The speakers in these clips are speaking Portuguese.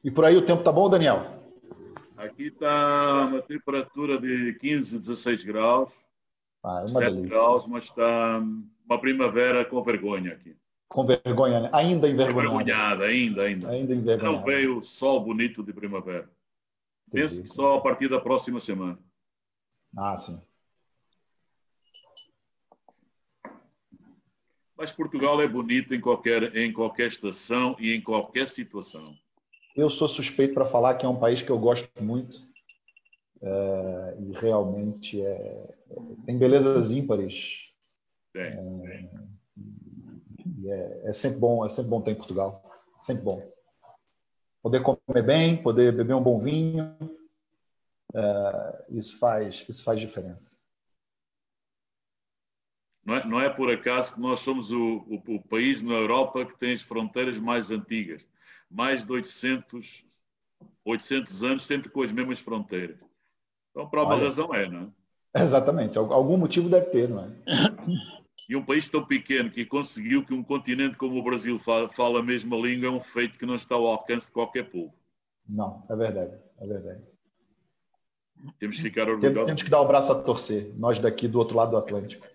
E por aí o tempo tá bom, Daniel? Aqui está uma temperatura de 15, 16 graus, Ah, é uma 7 delícia. graus, mas está uma primavera com vergonha aqui. Com vergonha, né? Ainda envergonhada. Envergonhada, ainda. Ainda Ainda não envergonhada. veio o sol bonito de primavera. Penso Entendi, que só entendi. a partir da próxima semana. Ah, sim. Mas Portugal é bonito em qualquer estação e em qualquer situação. Eu sou suspeito para falar que é um país que eu gosto muito e realmente tem belezas ímpares. Tem. E é sempre bom ter em Portugal. Sempre bom. Poder comer bem, poder beber um bom vinho, isso faz diferença. Não é por acaso que nós somos o país na Europa que tem as fronteiras mais antigas. Mais de 800 anos, sempre com as mesmas fronteiras. Então, por alguma Olha, razão não é? exatamente. Algum motivo deve ter, não é? E um país tão pequeno que conseguiu que um continente como o Brasil fala a mesma língua é um feito que não está ao alcance de qualquer povo. Não, é verdade. É verdade. Temos que ficar orgulhosos Temos que dar o braço a torcer, nós daqui do outro lado do Atlântico.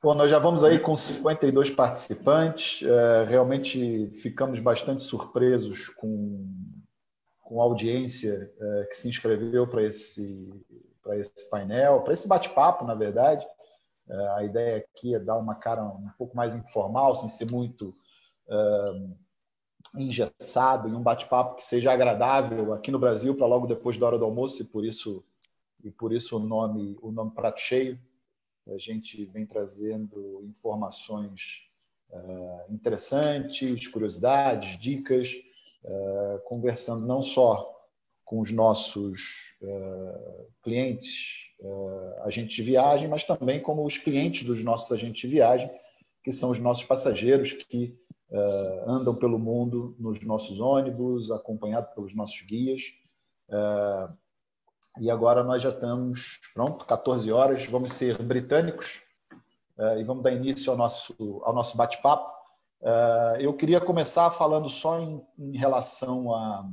Bom, nós já vamos aí com 52 participantes. Realmente ficamos bastante surpresos com a audiência que se inscreveu para esse painel, para esse bate-papo, na verdade. A ideia aqui é dar uma cara um pouco mais informal, sem ser muito engessado, e um bate-papo que seja agradável aqui no Brasil para logo depois da hora do almoço, e por isso o nome Prato Cheio. A gente vem trazendo informações interessantes, curiosidades, dicas, conversando não só com os nossos clientes, agentes de viagem, mas também como os clientes dos nossos agentes de viagem, que são os nossos passageiros que andam pelo mundo nos nossos ônibus, acompanhados pelos nossos guias. E agora nós já estamos, pronto, 14 horas, vamos ser britânicos e vamos dar início ao nosso bate-papo. Eu queria começar falando só em relação a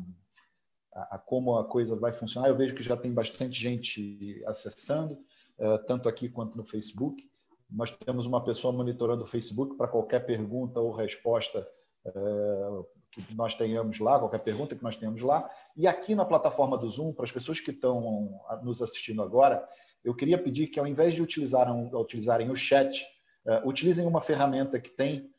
como a coisa vai funcionar. Eu vejo que já tem bastante gente acessando, tanto aqui quanto no Facebook. Nós temos uma pessoa monitorando o Facebook para qualquer pergunta ou resposta que nós tenhamos lá, qualquer pergunta que nós tenhamos lá. E aqui na plataforma do Zoom, para as pessoas que estão nos assistindo agora, eu queria pedir que, ao invés de utilizarem o chat, utilizem uma ferramenta que tem,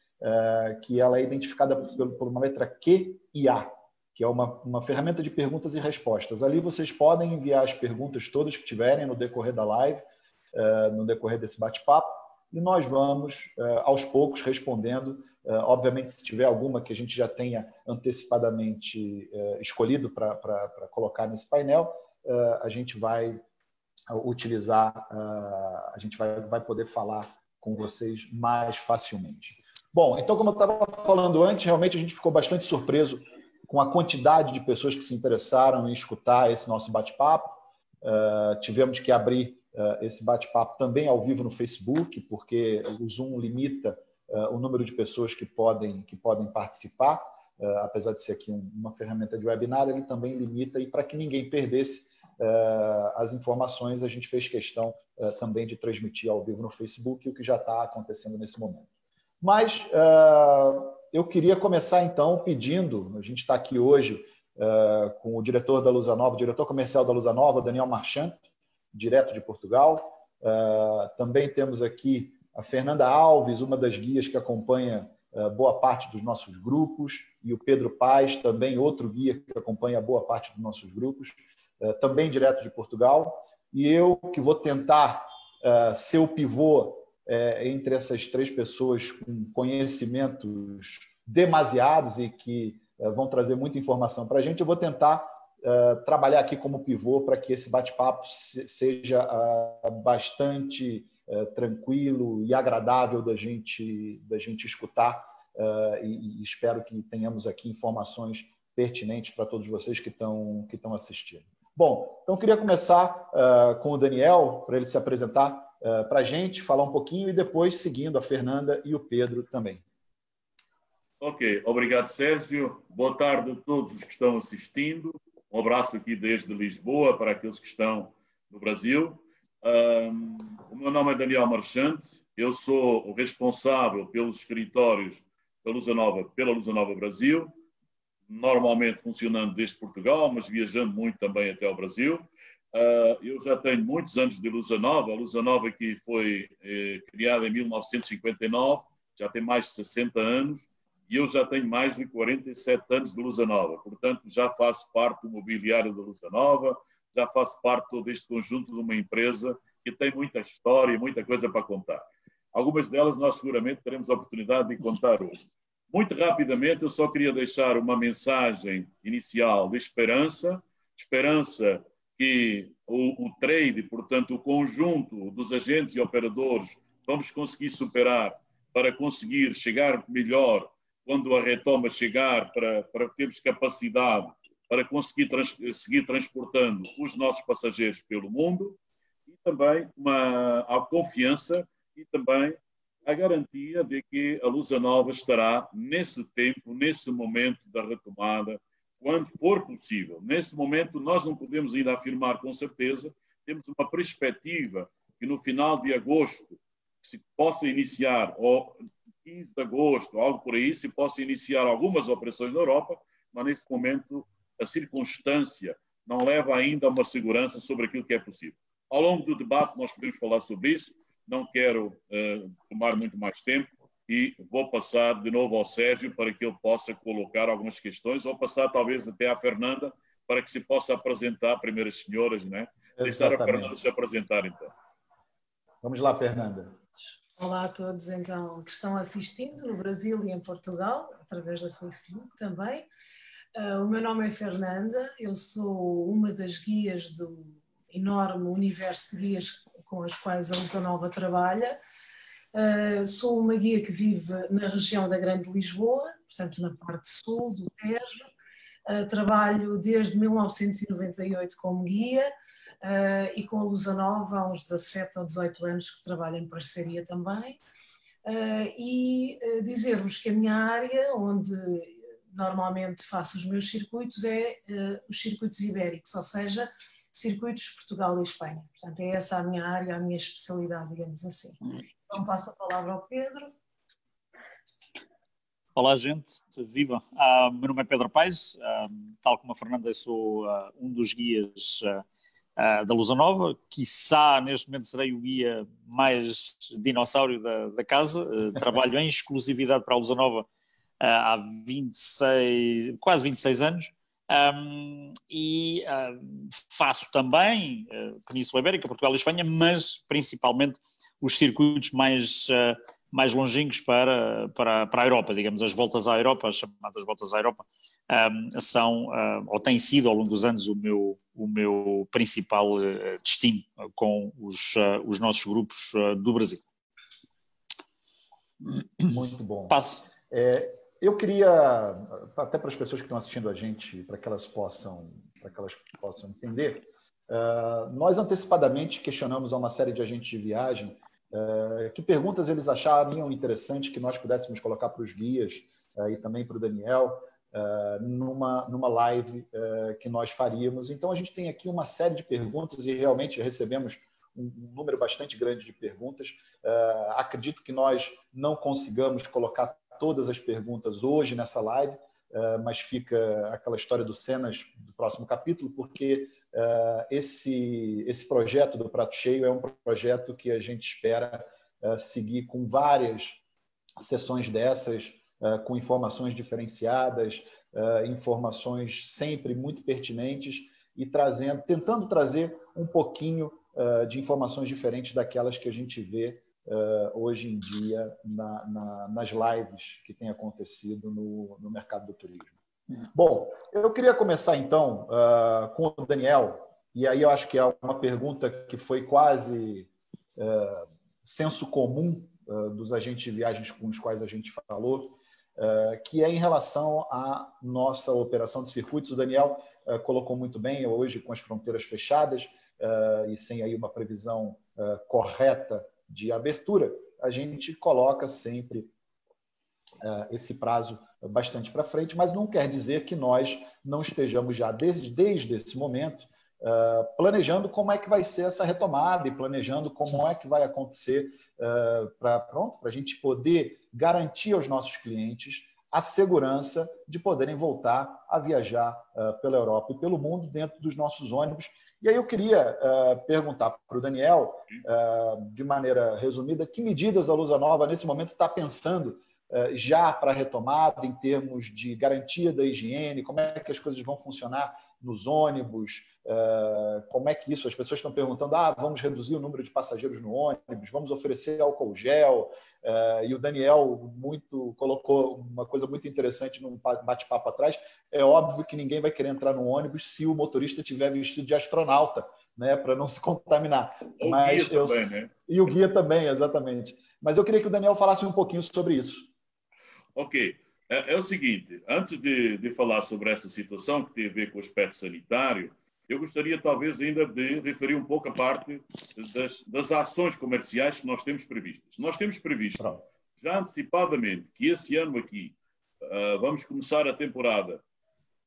que ela é identificada por uma letra Q e A, que é uma ferramenta de perguntas e respostas. Ali vocês podem enviar as perguntas todas que tiverem no decorrer da live, no decorrer desse bate-papo, e nós vamos, aos poucos, respondendo. Obviamente, se tiver alguma que a gente já tenha antecipadamente escolhido para colocar nesse painel, a gente vai utilizar, a gente vai poder falar com vocês mais facilmente. Bom, então, como eu estava falando antes, realmente a gente ficou bastante surpreso com a quantidade de pessoas que se interessaram em escutar esse nosso bate-papo. Tivemos que abrir esse bate-papo também ao vivo no Facebook, porque o Zoom limita o número de pessoas que podem participar. Apesar de ser aqui uma ferramenta de webinar, ele também limita, e para que ninguém perdesse as informações, a gente fez questão também de transmitir ao vivo no Facebook, o que já está acontecendo nesse momento. Mas eu queria começar, então, pedindo, a gente está aqui hoje com o diretor da Lusanova, o diretor comercial da Lusanova, Daniel Marchand, direto de Portugal. Também temos aqui a Fernanda Alves, uma das guias que acompanha boa parte dos nossos grupos, e o Pedro Paes, também outro guia que acompanha boa parte dos nossos grupos, também direto de Portugal. E eu, que vou tentar ser o pivô entre essas três pessoas com conhecimentos demasiados e que vão trazer muita informação para a gente, eu vou tentar trabalhar aqui como pivô para que esse bate-papo seja bastante tranquilo e agradável da gente escutar, e espero que tenhamos aqui informações pertinentes para todos vocês que estão assistindo. Bom, então eu queria começar com o Daniel, para ele se apresentar para a gente, falar um pouquinho, e depois seguindo a Fernanda e o Pedro também. Ok, obrigado, Sérgio. Boa tarde a todos os que estão assistindo. Um abraço aqui desde Lisboa para aqueles que estão no Brasil. O meu nome é Daniel Marchante, eu sou o responsável pelos escritórios pela Lusa Nova Brasil, normalmente funcionando desde Portugal, mas viajando muito também até ao Brasil. Eu já tenho muitos anos de Lusa Nova, a Lusa Nova que foi criada em 1959, já tem mais de 60 anos, e eu já tenho mais de 47 anos de Lusa Nova, portanto já faço parte do mobiliário da Lusa Nova, já faço parte de todo este conjunto de uma empresa que tem muita história e muita coisa para contar. Algumas delas nós seguramente teremos a oportunidade de contar hoje. Muito rapidamente, eu só queria deixar uma mensagem inicial de esperança, esperança que o trade, portanto, o conjunto dos agentes e operadores, vamos conseguir superar para conseguir chegar melhor quando a retoma chegar, para termos capacidade para conseguir seguir transportando os nossos passageiros pelo mundo, e também a confiança e também a garantia de que a Lusa Nova estará nesse tempo, nesse momento da retomada, quando for possível. Nesse momento, nós não podemos ainda afirmar com certeza, temos uma perspectiva que no final de agosto se possa iniciar, ou 15 de agosto, algo por aí, se possa iniciar algumas operações na Europa, mas nesse momento a circunstância não leva ainda a uma segurança sobre aquilo que é possível. Ao longo do debate nós podemos falar sobre isso, não quero tomar muito mais tempo e vou passar de novo ao Sérgio para que ele possa colocar algumas questões, ou passar talvez até à Fernanda para que se possa apresentar, primeiras senhoras, né? Deixar a Fernanda se apresentar então. Vamos lá, Fernanda. Olá a todos, então, que estão assistindo no Brasil e em Portugal, através da Facebook também. O meu nome é Fernanda, eu sou uma das guias do enorme universo de guias com as quais a Lusa Nova trabalha. Sou uma guia que vive na região da Grande Lisboa, portanto na parte sul do Tejo. Trabalho desde 1998 como guia. E com a Lusa Nova há uns 17 ou 18 anos que trabalho em parceria também. Dizer-vos que a minha área, onde normalmente faço os meus circuitos, é os circuitos ibéricos, ou seja, circuitos Portugal e Espanha. Portanto, é essa a minha área, a minha especialidade, digamos assim. Então passo a palavra ao Pedro. Olá, gente, viva! Meu nome é Pedro Paes, tal como a Fernanda, eu sou um dos guias da Lusa Nova, quiçá neste momento serei o guia mais dinossauro da casa. Trabalho em exclusividade para a Lusa Nova há quase 26 anos, faço também Península Ibérica, Portugal e Espanha, mas principalmente os circuitos mais longínquos para a Europa, digamos, as voltas à Europa, as chamadas voltas à Europa, são, ou têm sido ao longo dos anos, o meu principal destino com os nossos grupos do Brasil. Muito bom. Passo. Eu queria, até para as pessoas que estão assistindo a gente, para que elas possam entender, nós antecipadamente questionamos a uma série de agentes de viagem que perguntas eles achariam interessante que nós pudéssemos colocar para os guias e também para o Daniel numa live que nós faríamos. Então, a gente tem aqui uma série de perguntas e realmente recebemos um número bastante grande de perguntas. Acredito que nós não consigamos colocar todas as perguntas hoje nessa live, mas fica aquela história dos cenas do próximo capítulo, porque esse projeto do Prato Cheio é um projeto que a gente espera seguir com várias sessões dessas, com informações diferenciadas, informações sempre muito pertinentes e tentando trazer um pouquinho de informações diferentes daquelas que a gente vê hoje em dia nas lives que têm acontecido no mercado do turismo. Bom, eu queria começar então com o Daniel, e aí eu acho que é uma pergunta que foi quase senso comum dos agentes de viagens com os quais a gente falou, que é em relação à nossa operação de circuitos. O Daniel colocou muito bem, hoje com as fronteiras fechadas e sem aí uma previsão correta de abertura, a gente coloca sempre esse prazo bastante para frente, mas não quer dizer que nós não estejamos já desde esse momento planejando como é que vai ser essa retomada e planejando como é que vai acontecer para a gente poder garantir aos nossos clientes a segurança de poderem voltar a viajar pela Europa e pelo mundo dentro dos nossos ônibus. E aí eu queria perguntar para o Daniel, de maneira resumida, que medidas a Lusa Nova, nesse momento, está pensando já para a retomada, em termos de garantia da higiene, como é que as coisas vão funcionar nos ônibus, como é que isso, as pessoas estão perguntando, vamos reduzir o número de passageiros no ônibus, vamos oferecer álcool gel, e o Daniel colocou uma coisa muito interessante num bate-papo atrás, é óbvio que ninguém vai querer entrar no ônibus se o motorista estiver vestido de astronauta, né, para não se contaminar. Mas guia também, né? E o guia também, exatamente. Mas eu queria que o Daniel falasse um pouquinho sobre isso. Ok. É o seguinte, antes de falar sobre essa situação que tem a ver com o aspecto sanitário, eu gostaria talvez ainda de referir um pouco a parte das ações comerciais que nós temos previstas. Nós temos previsto já antecipadamente que esse ano aqui vamos começar a temporada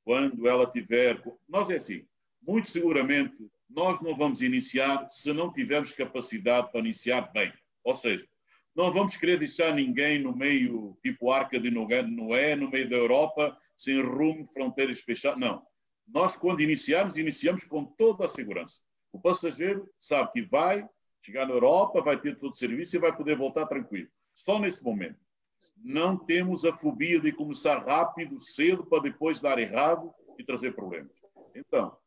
quando ela tiver... Nós é assim, muito seguramente nós não vamos iniciar se não tivermos capacidade para iniciar bem. Ou seja, não vamos querer deixar ninguém no meio, tipo Arca de Noé, no meio da Europa, sem rumo, fronteiras fechadas. Não. Nós, quando iniciamos com toda a segurança. O passageiro sabe que vai chegar na Europa, vai ter todo o serviço e vai poder voltar tranquilo. Só nesse momento. Não temos a fobia de começar rápido, cedo, para depois dar errado e trazer problemas. Então,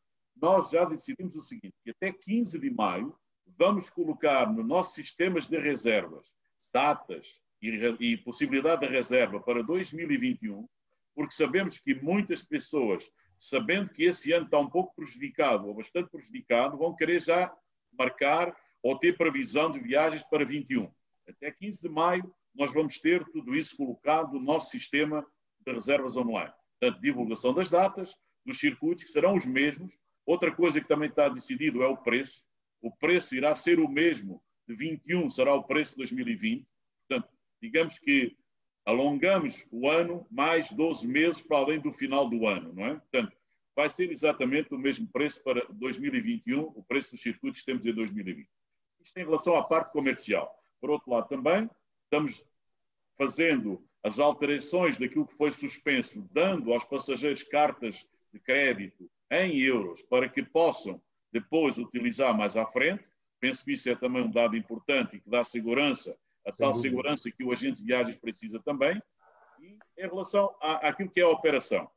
nós já decidimos o seguinte, que até 15 de maio vamos colocar nos nossos sistemas de reservas datas e possibilidade de reserva para 2021, porque sabemos que muitas pessoas, sabendo que esse ano está um pouco prejudicado, ou bastante prejudicado, vão querer já marcar ou ter previsão de viagens para 21. Até 15 de maio, nós vamos ter tudo isso colocado no nosso sistema de reservas online. Portanto, divulgação das datas, dos circuitos, que serão os mesmos. Outra coisa que também está decidido é o preço. O preço irá ser o mesmo de 21, será o preço de 2020. Portanto, digamos que alongamos o ano mais 12 meses para além do final do ano, não é? Portanto, vai ser exatamente o mesmo preço para 2021, o preço dos circuitos que temos em 2020. Isto em relação à parte comercial. Por outro lado, também estamos fazendo as alterações daquilo que foi suspenso, dando aos passageiros cartas de crédito em euros para que possam depois utilizar mais à frente. Penso que isso é também um dado importante e que dá segurança, a tal segurança que o agente de viagens precisa também. E em relação àquilo que é a operação,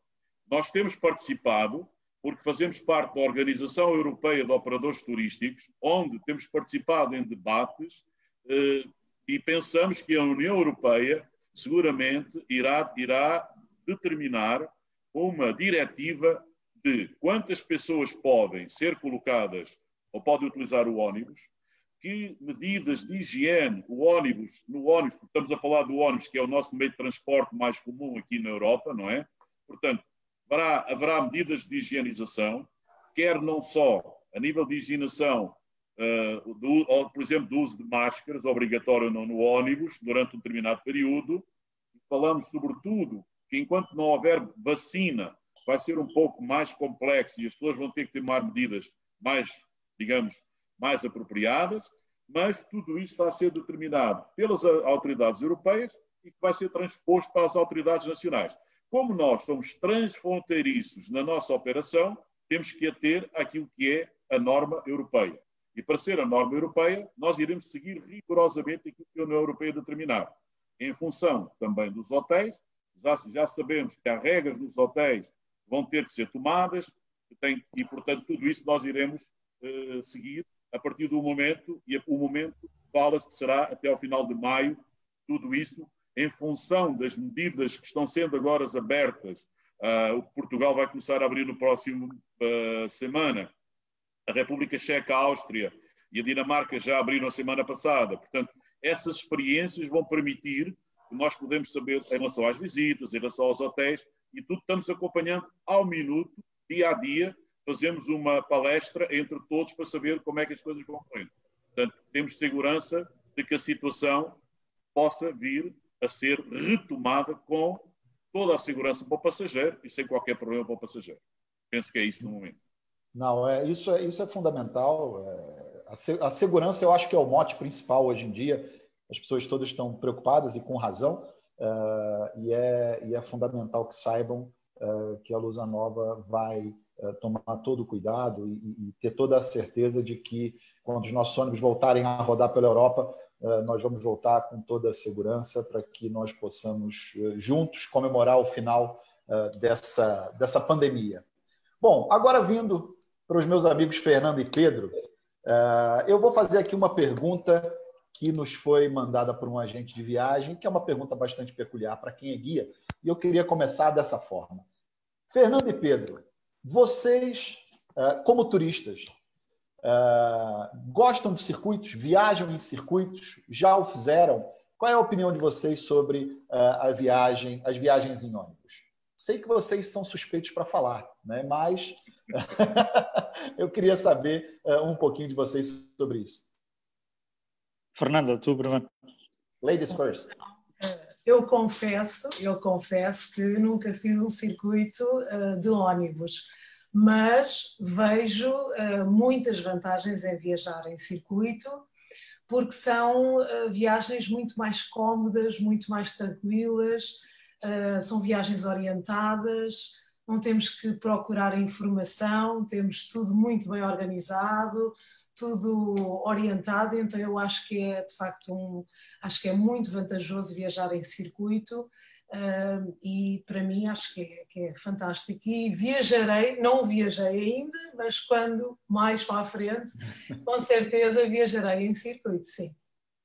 nós temos participado, porque fazemos parte da Organização Europeia de Operadores Turísticos, onde temos participado em debates e pensamos que a União Europeia seguramente irá determinar uma diretiva de quantas pessoas podem ser colocadas ou podem utilizar o ônibus, que medidas de higiene, no ônibus, porque estamos a falar do ônibus, que é o nosso meio de transporte mais comum aqui na Europa, não é? Portanto, haverá medidas de higienização, quer não só a nível de higienização, por exemplo, do uso de máscaras, obrigatório ou não no ônibus, durante um determinado período. Falamos, sobretudo, que enquanto não houver vacina, vai ser um pouco mais complexo e as pessoas vão ter que tomar medidas mais, digamos, mais apropriadas, mas tudo isso está a ser determinado pelas autoridades europeias e que vai ser transposto para as autoridades nacionais. Como nós somos transfronteiriços na nossa operação, temos que ater àquilo que é a norma europeia. E para ser a norma europeia, nós iremos seguir rigorosamente aquilo que a União Europeia determinar. Em função também dos hotéis, já sabemos que há regras nos hotéis que vão ter que ser tomadas e, portanto, tudo isso nós iremos seguir a partir do momento, e o momento fala-se que será até ao final de maio, tudo isso em função das medidas que estão sendo agora abertas. O Portugal vai começar a abrir no próximo semana, a República Checa, a Áustria e a Dinamarca já abriram a semana passada. Portanto, essas experiências vão permitir que nós podemos saber em relação às visitas, em relação aos hotéis, e tudo estamos acompanhando ao minuto, dia a dia, fazemos uma palestra entre todos para saber como é que as coisas vão correndo. Portanto, temos segurança de que a situação possa vir a ser retomada com toda a segurança para o passageiro e sem qualquer problema para o passageiro. Penso que é isso no momento. Não, isso é fundamental. A segurança, eu acho que é o mote principal hoje em dia. As pessoas todas estão preocupadas e com razão, e é fundamental que saibam que a Lusanova vai tomar todo o cuidado e ter toda a certeza de que, quando os nossos ônibus voltarem a rodar pela Europa, nós vamos voltar com toda a segurança para que nós possamos, juntos, comemorar o final dessa pandemia. Bom, agora vindo para os meus amigos Fernando e Pedro, eu vou fazer aqui uma pergunta que nos foi mandada por um agente de viagem, que é uma pergunta bastante peculiar para quem é guia, e eu queria começar dessa forma. Fernando e Pedro, vocês, como turistas, gostam de circuitos, viajam em circuitos, já o fizeram? Qual é a opinião de vocês sobre as viagens em ônibus? Sei que vocês são suspeitos para falar, né? Mas eu queria saber um pouquinho de vocês sobre isso. Fernanda, tu primeiro. Ladies first. Eu confesso que nunca fiz um circuito de ônibus, mas vejo muitas vantagens em viajar em circuito, porque são viagens muito mais cómodas, muito mais tranquilas, são viagens orientadas, não temos que procurar informação, temos tudo muito bem organizado, tudo orientado, então eu acho que é de facto acho que é muito vantajoso viajar em circuito, e para mim acho que é fantástico, e viajarei, não viajei ainda, mas quando mais para a frente, com certeza viajarei em circuito, sim.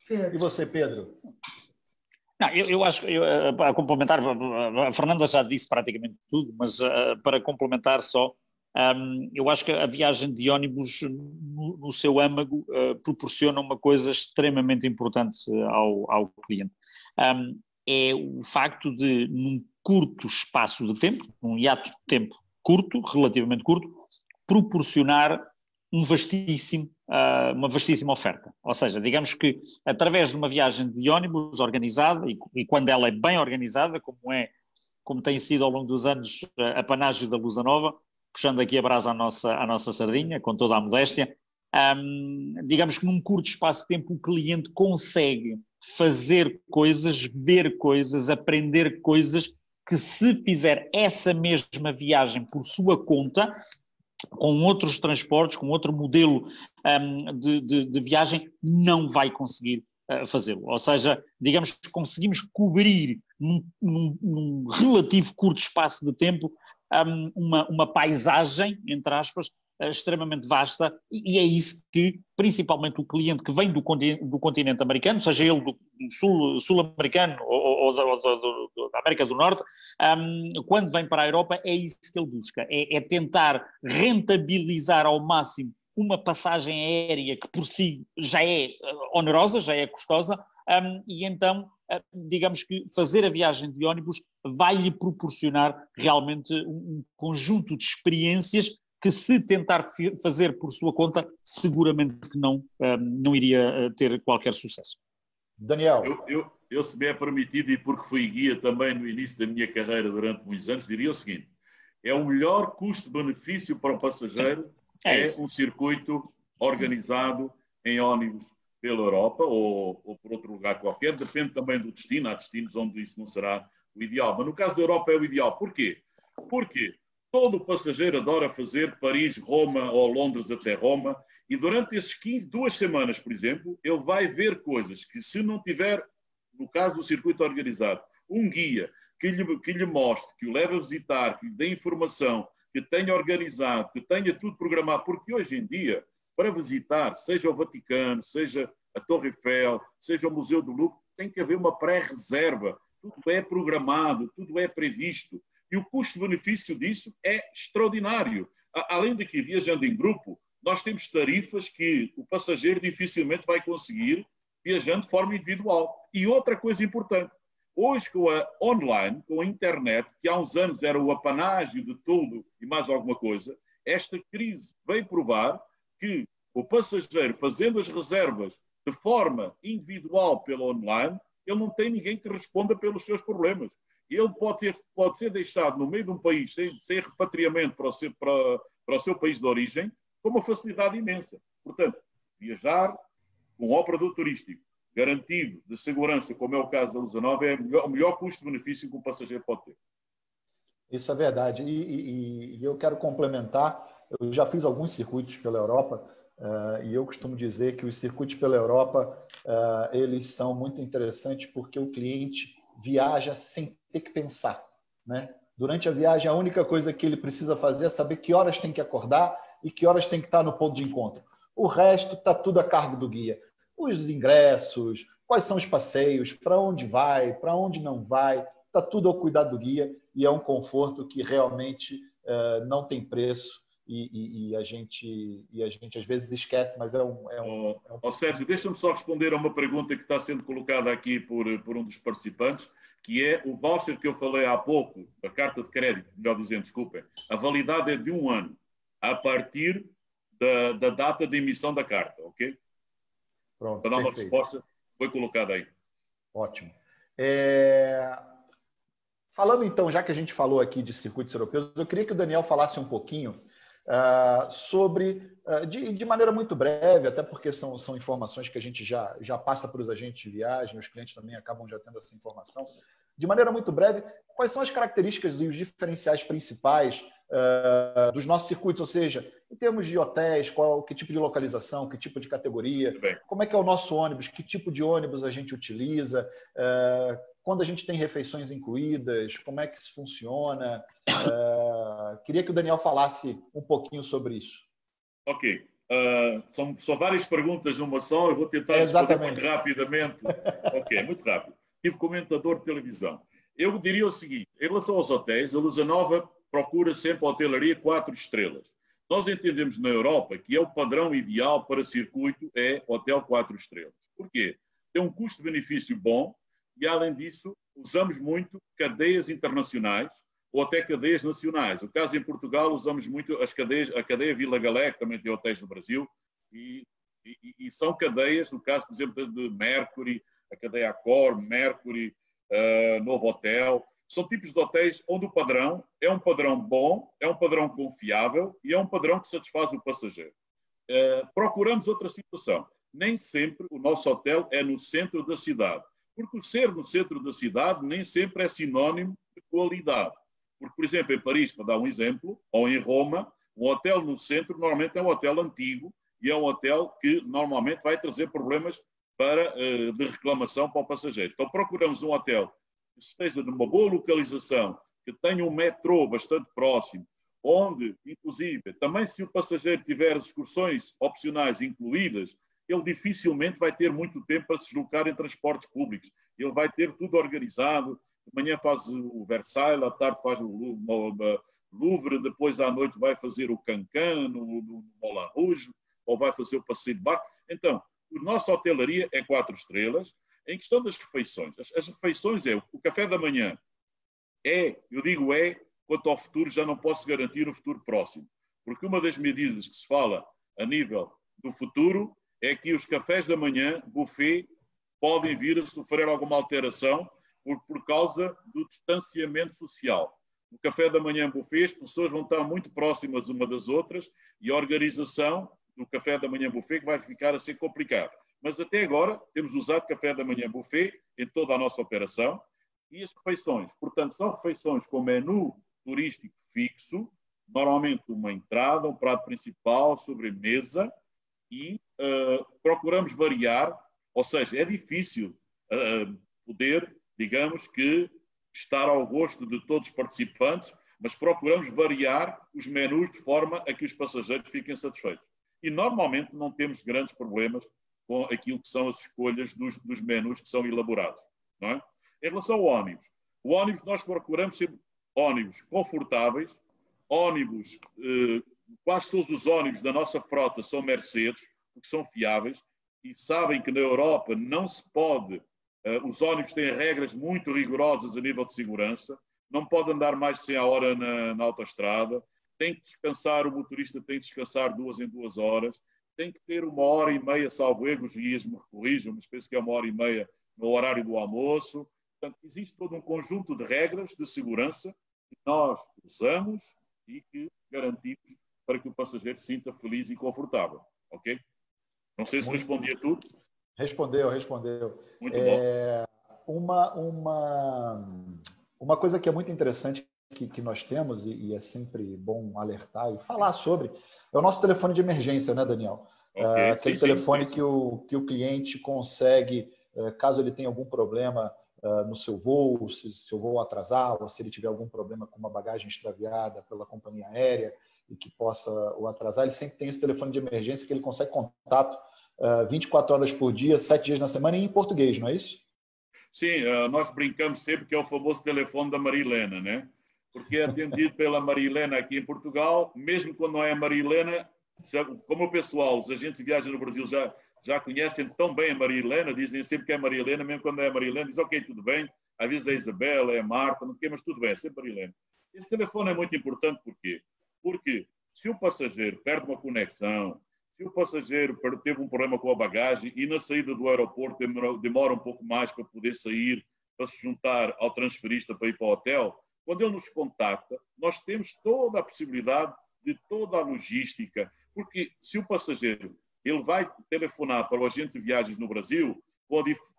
Pedro. E você, Pedro? Não, eu acho, para complementar, a Fernanda já disse praticamente tudo, mas para complementar só, eu acho que a viagem de ônibus no seu âmago proporciona uma coisa extremamente importante ao cliente. É o facto de, num curto espaço de tempo, num hiato de tempo curto, relativamente curto, proporcionar uma vastíssima oferta. Ou seja, digamos que através de uma viagem de ônibus organizada, e quando ela é bem organizada, como tem sido ao longo dos anos a panágio da Lusanova, puxando aqui a brasa à nossa sardinha, com toda a modéstia, digamos que num curto espaço de tempo o cliente consegue fazer coisas, ver coisas, aprender coisas que, se fizer essa mesma viagem por sua conta, com outros transportes, com outro modelo de viagem, não vai conseguir fazê-lo. Ou seja, digamos que conseguimos cobrir num relativo curto espaço de tempo uma paisagem, entre aspas, extremamente vasta, e é isso que, principalmente o cliente que vem do continente americano, seja ele do sul-americano ou da América do Norte, quando vem para a Europa, é isso que ele busca, é tentar rentabilizar ao máximo uma passagem aérea que por si já é onerosa, já é custosa, e então, digamos que fazer a viagem de ônibus vai-lhe proporcionar realmente um conjunto de experiências que, se tentar fazer por sua conta, seguramente que não iria ter qualquer sucesso. Daniel. Eu, se me é permitido, e porque fui guia também no início da minha carreira durante muitos anos, diria o seguinte: é o melhor custo-benefício para o passageiro, um circuito organizado em ônibus pela Europa ou por outro lugar qualquer, depende também do destino, há destinos onde isso não será o ideal, mas no caso da Europa é o ideal. Porquê? Porque todo passageiro adora fazer Paris-Roma ou Londres até Roma, e durante esses 2 semanas, por exemplo, ele vai ver coisas que, se não tiver, no caso do circuito organizado, um guia que lhe mostre, que o leve a visitar, que lhe dê informação, que tenha organizado, que tenha tudo programado, porque hoje em dia, para visitar, seja o Vaticano, seja a Torre Eiffel, seja o Museu do Louvre, tem que haver uma pré-reserva, tudo é programado, tudo é previsto. E o custo-benefício disso é extraordinário. Além de que, viajando em grupo, nós temos tarifas que o passageiro dificilmente vai conseguir viajando de forma individual. E outra coisa importante, hoje com a online, com a internet, que há uns anos era o apanágio de tudo e mais alguma coisa, esta crise veio provar que o passageiro, fazendo as reservas de forma individual pela online, ele não tem ninguém que responda pelos seus problemas. Ele pode ser deixado no meio de um país sem repatriamento para o seu país de origem com uma facilidade imensa. Portanto, viajar com operador turístico garantido de segurança, como é o caso da Lusa Nova, é o melhor custo-benefício que um passageiro pode ter. Isso é verdade. E eu quero complementar. Eu já fiz alguns circuitos pela Europa e eu costumo dizer que os circuitos pela Europa eles são muito interessantes porque o cliente viaja sem ter que pensar, né? Durante a viagem, a única coisa que ele precisa fazer é saber que horas tem que acordar e que horas tem que estar no ponto de encontro. O resto está tudo a cargo do guia. Os ingressos, quais são os passeios, para onde vai, para onde não vai, está tudo ao cuidado do guia e é um conforto que realmente não tem preço e a gente às vezes esquece, mas é um... Sérgio, deixa-me só responder a uma pergunta que está sendo colocada aqui por um dos participantes, que é o voucher que eu falei há pouco, a carta de crédito, melhor dizendo, desculpem, a validade é de 1 ano, a partir da data de emissão da carta, ok? Pronto, para dar uma perfeito. resposta, foi colocada aí. Ótimo. Falando então, já que a gente falou aqui de circuitos europeus, eu queria que o Daniel falasse um pouquinho sobre, de maneira muito breve, até porque são informações que a gente já passa para os agentes de viagem, os clientes também acabam já tendo essa informação. De maneira muito breve, quais são as características e os diferenciais principais dos nossos circuitos, ou seja, em termos de hotéis, que tipo de localização, que tipo de categoria, como é que é o nosso ônibus, que tipo de ônibus a gente utiliza, quando a gente tem refeições incluídas, como é que isso funciona. Queria que o Daniel falasse um pouquinho sobre isso. Ok. São várias perguntas numa só, eu vou tentar responder muito rapidamente. Ok, muito rápido. Tipo comentador de televisão. Eu diria o seguinte, em relação aos hotéis, a Lusa Nova procura sempre a hotelaria 4 estrelas. Nós entendemos na Europa que é o padrão ideal para circuito é hotel 4 estrelas. Porquê? Tem um custo-benefício bom e, além disso, usamos muito cadeias internacionais ou até cadeias nacionais. O caso em Portugal, usamos muito a cadeia Vila Galé, que também tem hotéis no Brasil, e são cadeias, no caso, por exemplo, de Mercury, a cadeia Accor, Mercury, Novo Hotel. São tipos de hotéis onde o padrão é um padrão bom, é um padrão confiável e é um padrão que satisfaz o passageiro. Procuramos outra situação. Nem sempre o nosso hotel é no centro da cidade, porque o ser no centro da cidade nem sempre é sinónimo de qualidade. Porque, por exemplo, em Paris, para dar um exemplo, ou em Roma, um hotel no centro normalmente é um hotel antigo e é um hotel que normalmente vai trazer problemas de reclamação para o passageiro. Então procuramos um hotel que esteja numa boa localização, que tenha um metrô bastante próximo, onde, inclusive, também se o passageiro tiver excursões opcionais incluídas, ele dificilmente vai ter muito tempo para se deslocar em transportes públicos. Ele vai ter tudo organizado, de manhã faz o Versailles, à tarde faz o Louvre, depois à noite vai fazer o Cancan, no Moulin Rouge, ou vai fazer o passeio de barco. Então, a nossa hotelaria é 4 estrelas. Em questão das refeições, as refeições o café da manhã eu digo quanto ao futuro já não posso garantir o futuro próximo, porque uma das medidas que se fala a nível do futuro é que os cafés da manhã, buffet, podem vir a sofrer alguma alteração por causa do distanciamento social. No café da manhã buffet, as pessoas vão estar muito próximas uma das outras e a organização do café da manhã buffet vai ficar a ser complicado. Mas até agora temos usado café da manhã buffet em toda a nossa operação e as refeições. Portanto, são refeições com menu turístico fixo, normalmente uma entrada, um prato principal, sobremesa e procuramos variar, ou seja, é difícil poder, digamos que, estar ao gosto de todos os participantes, mas procuramos variar os menus de forma a que os passageiros fiquem satisfeitos. E normalmente não temos grandes problemas com aquilo que são as escolhas dos menus que são elaborados. Não é? Em relação ao ônibus, o ônibus nós procuramos sempre ônibus confortáveis, ônibus, quase todos os ônibus da nossa frota são Mercedes, porque são fiáveis, e sabem que na Europa não se pode, os ônibus têm regras muito rigorosas a nível de segurança, não pode andar mais de 100 a hora na autoestrada, tem que descansar, o motorista tem que descansar 2 em 2 horas, tem que ter 1h30, salvo erro, os guias me corrijam, mas penso que é 1h30 no horário do almoço. Portanto, existe todo um conjunto de regras de segurança que nós usamos e que garantimos para que o passageiro se sinta feliz e confortável. Ok? Não sei se respondi a tudo. Respondeu. Muito bom. Uma coisa que é muito interessante que nós temos, e é sempre bom alertar e falar sobre, é o nosso telefone de emergência, né, Daniel? Okay. Aquele telefone que o cliente consegue, caso ele tenha algum problema no seu voo, se seu voo atrasar, ou se ele tiver algum problema com uma bagagem extraviada pela companhia aérea e que possa o atrasar, ele sempre tem esse telefone de emergência que ele consegue contato 24 horas por dia, 7 dias na semana, e em português, não é isso? Sim, nós brincamos sempre que é o famoso telefone da Marilena, né? Porque é atendido pela Marilena aqui em Portugal, mesmo quando não é a Marilena, como o pessoal, os agentes de viagem no Brasil já conhecem tão bem a Marilena, dizem sempre que é a Marilena, mesmo quando é a Marilena, dizem ok, tudo bem, às vezes é a Isabela, é a Marta, não sei, mas tudo bem, é sempre a Marilena. Esse telefone é muito importante, por quê? Porque se o passageiro perde uma conexão, se o passageiro teve um problema com a bagagem e na saída do aeroporto demora um pouco mais para poder sair, para se juntar ao transferista para ir para o hotel, quando ele nos contacta, nós temos toda a possibilidade de toda a logística, porque se o passageiro ele vai telefonar para o agente de viagens no Brasil,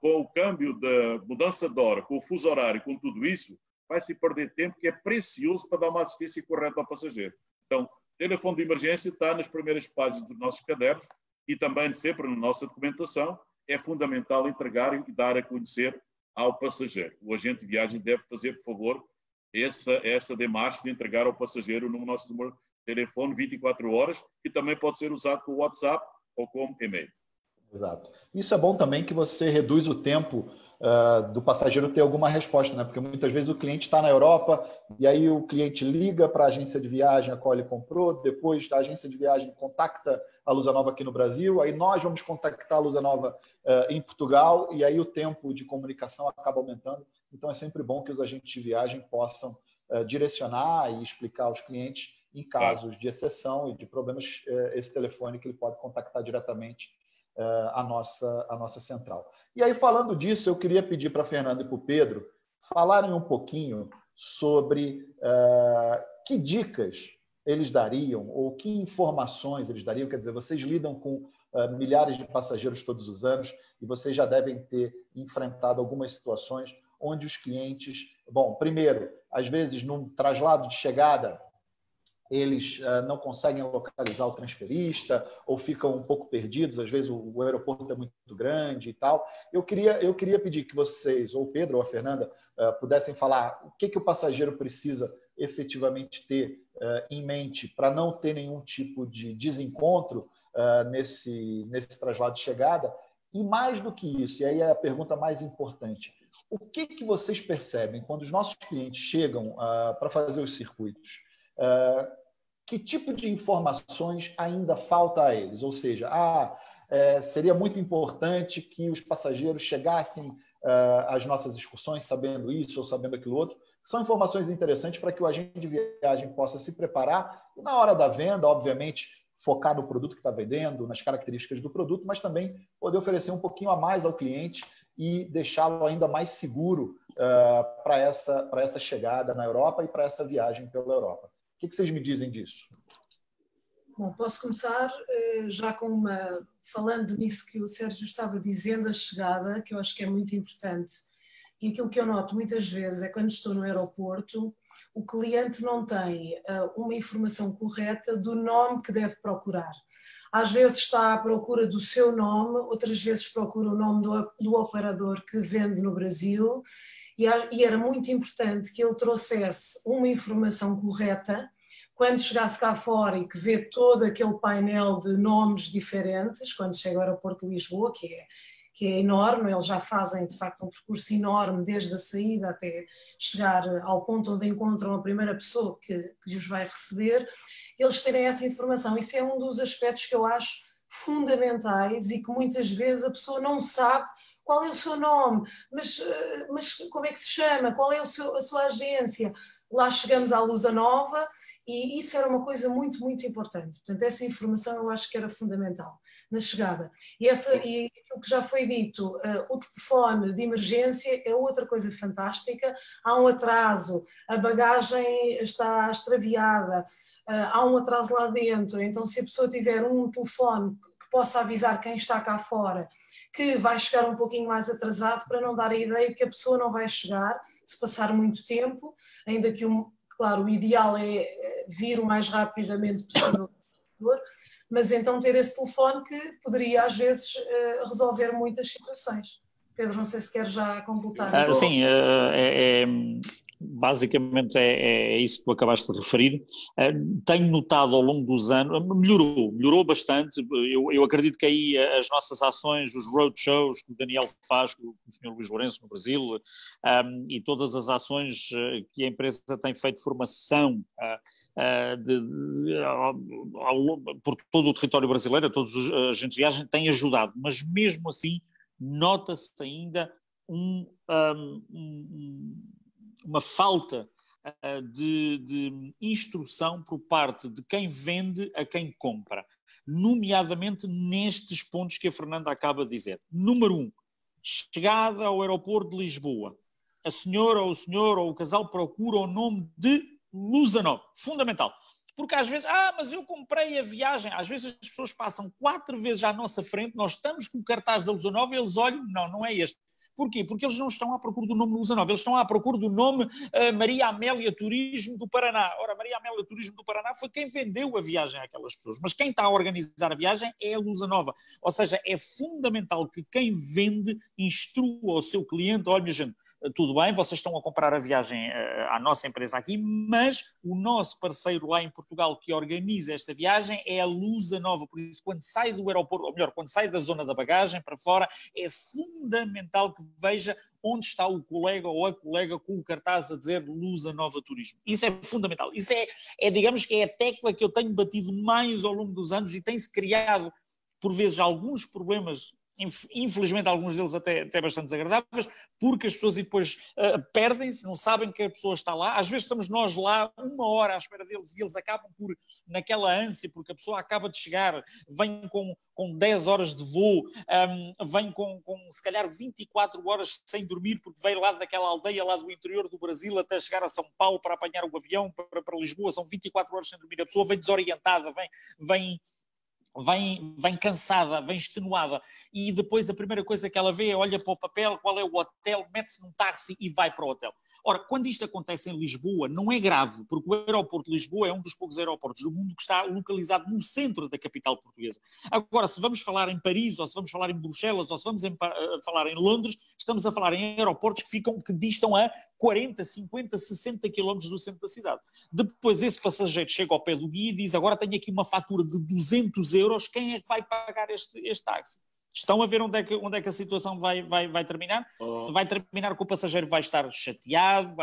com o câmbio da mudança de hora, com o fuso horário, com tudo isso, vai-se perder tempo que é precioso para dar uma assistência correta ao passageiro. Então, telefone de emergência está nas primeiras páginas dos nossos cadernos e também sempre na nossa documentação. É fundamental entregar e dar a conhecer ao passageiro. O agente de viagem deve fazer, por favor, essa demarche de entregar ao passageiro no nosso número de telefone 24 horas, que também pode ser usado com o WhatsApp ou como e-mail. Exato. Isso é bom também que você reduz o tempo do passageiro ter alguma resposta, né? Porque muitas vezes o cliente está na Europa e aí o cliente liga para a agência de viagem a qual ele comprou, depois a agência de viagem contacta a Lusanova aqui no Brasil, aí nós vamos contactar a Lusanova em Portugal e aí o tempo de comunicação acaba aumentando. Então é sempre bom que os agentes de viagem possam direcionar e explicar aos clientes em casos de exceção e de problemas esse telefone que ele pode contactar diretamente a nossa central. E aí, falando disso, eu queria pedir para a Fernanda e para o Pedro falarem um pouquinho sobre que dicas eles dariam ou que informações eles dariam. Quer dizer, vocês lidam com milhares de passageiros todos os anos e vocês já devem ter enfrentado algumas situações onde os clientes... Bom, primeiro, às vezes, num traslado de chegada, eles não conseguem localizar o transferista ou ficam um pouco perdidos, às vezes o aeroporto é muito grande e tal. Eu queria pedir que vocês, ou o Pedro ou a Fernanda, pudessem falar o que o passageiro precisa efetivamente ter em mente para não ter nenhum tipo de desencontro nesse traslado de chegada. E mais do que isso, e aí é a pergunta mais importante, o que vocês percebem quando os nossos clientes chegam para fazer os circuitos? Que tipo de informações ainda falta a eles? Ou seja, seria muito importante que os passageiros chegassem às nossas excursões sabendo isso ou sabendo aquilo outro. São informações interessantes para que o agente de viagem possa se preparar e, na hora da venda, obviamente, focar no produto que está vendendo, nas características do produto, mas também poder oferecer um pouquinho a mais ao cliente e deixá-lo ainda mais seguro para essa chegada na Europa e para essa viagem pela Europa. O que vocês me dizem disso? Bom, posso começar já falando nisso que o Sérgio estava dizendo, a chegada, que eu acho que é muito importante. E aquilo que eu noto muitas vezes é quando estou no aeroporto, o cliente não tem uma informação correta do nome que deve procurar. Às vezes está à procura do seu nome, outras vezes procura o nome do operador que vende no Brasil, e era muito importante que ele trouxesse uma informação correta quando chegasse cá fora e que vê todo aquele painel de nomes diferentes, quando chega ao aeroporto de Lisboa, que é enorme, eles já fazem de facto um percurso enorme desde a saída até chegar ao ponto onde encontram a primeira pessoa que os vai receber, eles terem essa informação. Isso é um dos aspectos que eu acho fundamentais e que muitas vezes a pessoa não sabe qual é o seu nome, mas como é que se chama, qual é a sua agência. lá chegamos à Lusa Nova e isso era uma coisa muito, muito importante. Portanto, essa informação eu acho que era fundamental na chegada. E aquilo que já foi dito, o telefone de emergência é outra coisa fantástica. Há um atraso, a bagagem está extraviada, há um atraso lá dentro, então se a pessoa tiver um telefone que possa avisar quem está cá fora que vai chegar um pouquinho mais atrasado, para não dar a ideia de que a pessoa não vai chegar se passar muito tempo, ainda que, claro, o ideal é vir o mais rapidamente possível, mas então ter esse telefone que poderia às vezes resolver muitas situações. Pedro, não sei se quer já completar. Sim, basicamente é isso que tu acabaste de referir. Tenho notado ao longo dos anos, melhorou bastante. Eu acredito que aí as nossas ações, os roadshows que o Daniel faz com o Sr. Luís Lourenço no Brasil, e todas as ações que a empresa tem feito de formação por todo o território brasileiro, a todos os agentes de viagem, têm ajudado, mas mesmo assim nota-se ainda uma falta de instrução por parte de quem vende a quem compra, nomeadamente nestes pontos que a Fernanda acaba de dizer. Número 1, chegada ao aeroporto de Lisboa, a senhora ou o senhor ou o casal procura o nome de Lusa Nova, fundamental. Porque às vezes, mas eu comprei a viagem, às vezes as pessoas passam 4 vezes à nossa frente, nós estamos com o cartaz da Lusa Nova e eles olham, não é este. Porquê? Porque eles não estão à procura do nome Lusa Nova, eles estão à procura do nome Maria Amélia Turismo do Paraná. Ora, Maria Amélia Turismo do Paraná foi quem vendeu a viagem àquelas pessoas, mas quem está a organizar a viagem é a Lusa Nova. Ou seja, é fundamental que quem vende instrua o seu cliente, olha, minha gente, tudo bem, vocês estão a comprar a viagem à nossa empresa aqui, mas o nosso parceiro lá em Portugal que organiza esta viagem é a Lusa Nova, por isso quando sai do aeroporto, ou melhor, quando sai da zona da bagagem para fora, é fundamental que veja onde está o colega ou a colega com o cartaz a dizer Lusa Nova Turismo. Isso é fundamental. Isso digamos que é a tecla que eu tenho batido mais ao longo dos anos e tem-se criado, por vezes, alguns problemas, infelizmente alguns deles até bastante desagradáveis, porque as pessoas depois perdem-se, não sabem que a pessoa está lá. Às vezes estamos nós lá 1 hora à espera deles e eles acabam por, naquela ânsia, porque a pessoa acaba de chegar, vem com 10 horas de voo, vem com se calhar 24 horas sem dormir, porque veio lá daquela aldeia lá do interior do Brasil até chegar a São Paulo para apanhar o avião para Lisboa, são 24 horas sem dormir, a pessoa vem desorientada, vem cansada, vem extenuada e depois a primeira coisa que ela vê é olha para o papel, qual é o hotel, mete-se num táxi e vai para o hotel. Ora, quando isto acontece em Lisboa não é grave, porque o aeroporto de Lisboa é um dos poucos aeroportos do mundo que está localizado no centro da capital portuguesa. Agora, se vamos falar em Paris, ou se vamos falar em Bruxelas, ou se vamos falar em Londres, estamos a falar em aeroportos que distam a 40, 50, 60 quilómetros do centro da cidade. Depois esse passageiro chega ao pé do guia e diz, agora tenho aqui uma fatura de 200 euros, quem é que vai pagar este táxi? Estão a ver onde é que a situação vai terminar? Vai terminar que o passageiro vai estar chateado,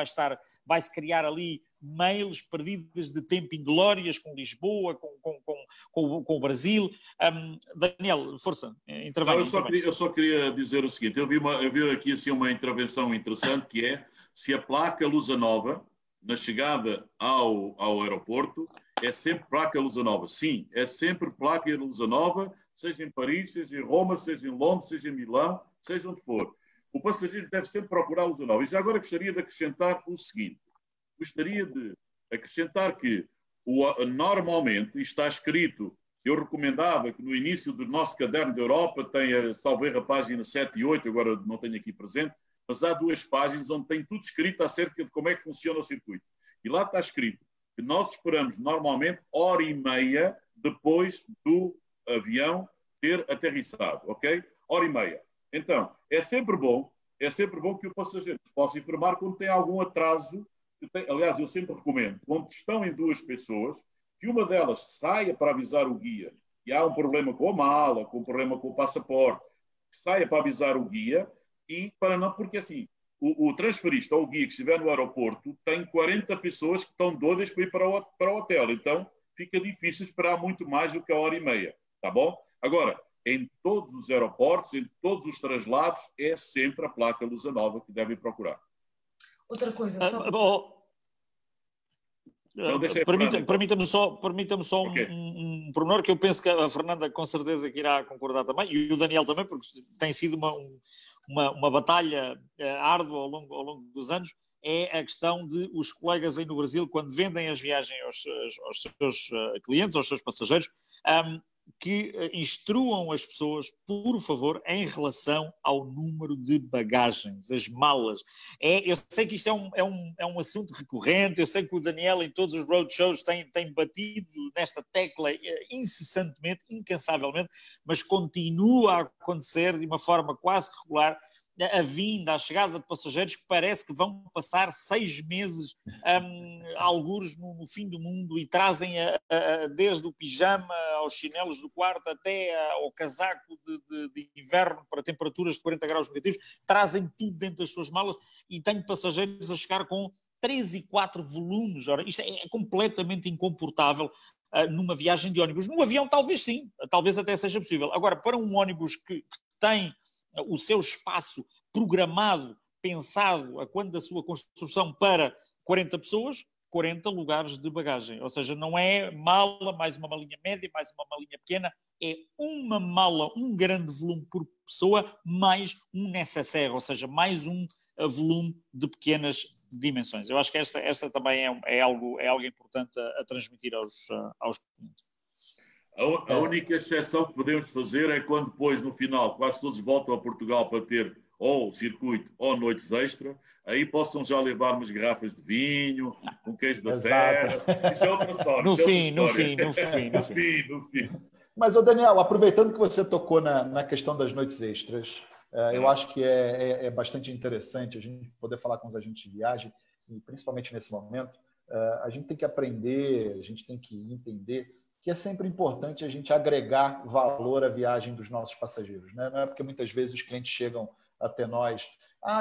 vai-se criar ali mails perdidas de tempo inglórias com Lisboa, com o Brasil. Daniel, força, intervenha. Eu só queria dizer o seguinte, eu vi aqui assim, uma intervenção interessante que é se a placa Lusa Nova, na chegada ao aeroporto, é sempre placa Lusa Nova. Sim, é sempre placa Lusa Nova, seja em Paris, seja em Roma, seja em Londres, seja em Milão, seja onde for. O passageiro deve sempre procurar Lusa Nova. E já agora gostaria de acrescentar o seguinte. Gostaria de acrescentar que normalmente está escrito, eu recomendava que no início do nosso caderno da Europa tenha, salvo erro, a página 7 e 8, agora não tenho aqui presente, mas há 2 páginas onde tem tudo escrito acerca de como é que funciona o circuito. E lá está escrito que nós esperamos normalmente 1h30 depois do avião ter aterrissado, ok? 1h30. Então, é sempre bom que o passageiro possa informar quando tem algum atraso. Aliás, eu sempre recomendo, quando estão em 2 pessoas, que uma delas saia para avisar o guia que há um problema com a mala, com um problema com o passaporte, que saia para avisar o guia e para não, porque assim, o transferista ou o guia que estiver no aeroporto tem 40 pessoas que estão doidas para ir para o hotel, então fica difícil esperar muito mais do que 1h30, tá bom? Agora, em todos os aeroportos, em todos os traslados, é sempre a placa Lusa Nova que devem procurar. Outra coisa, Então, Permita-me só um pormenor que eu penso que a Fernanda com certeza que irá concordar também, e o Daniel também, porque tem sido uma batalha árdua ao longo dos anos, é a questão de os colegas aí no Brasil, quando vendem as viagens aos seus clientes, aos seus passageiros, que instruam as pessoas, por favor, em relação ao número de bagagens, as malas. Eu sei que isto é um assunto recorrente, eu sei que o Daniel em todos os roadshows tem batido nesta tecla incessantemente, incansavelmente, mas continua a acontecer de uma forma quase regular a chegada de passageiros que parece que vão passar 6 meses algures no fim do mundo e trazem desde o pijama aos chinelos do quarto até ao casaco de inverno para temperaturas de 40 graus negativos, trazem tudo dentro das suas malas e tenho passageiros a chegar com 3 e 4 volumes. Ora, isto é completamente incomportável numa viagem de ônibus. No avião talvez sim, talvez até seja possível. Agora, para um ônibus que tem o seu espaço programado, pensado a quando da sua construção para 40 pessoas, 40 lugares de bagagem. Ou seja, não é mala, mais uma malinha média, mais uma malinha pequena, é uma mala, um grande volume por pessoa, mais um nécessaire, ou seja, mais um volume de pequenas dimensões. Eu acho que esta também é algo importante a transmitir aos clientes. A única exceção que podemos fazer é quando depois, no final, quase todos voltam a Portugal para ter ou circuito ou noites extra, aí possam já levar umas garrafas de vinho, um queijo da serra. Isso é outra sorte. No fim. No fim. Mas, Daniel, aproveitando que você tocou na questão das noites extras, eu acho que é bastante interessante a gente poder falar com os agentes de viagem, e principalmente nesse momento, a gente tem que aprender, a gente tem que entender que é sempre importante a gente agregar valor à viagem dos nossos passageiros, né? Não é porque muitas vezes os clientes chegam até nós,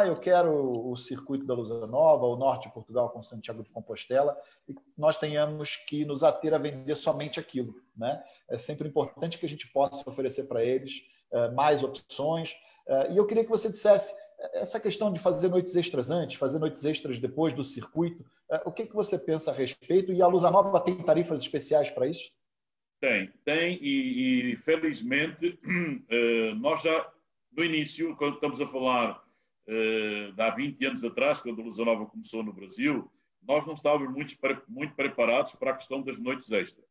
eu quero o circuito da Lusa Nova, o norte de Portugal com Santiago de Compostela, e nós tenhamos que nos ater a vender somente aquilo, né? É sempre importante que a gente possa oferecer para eles mais opções, e eu queria que você dissesse essa questão de fazer noites extras antes, fazer noites extras depois do circuito, o que você pensa a respeito? E a Lusa Nova tem tarifas especiais para isso? Tem, e felizmente nós já, no início, quando estamos a falar de há 20 anos atrás, quando a Lusa Nova começou no Brasil, nós não estávamos muito preparados para a questão das noites extras.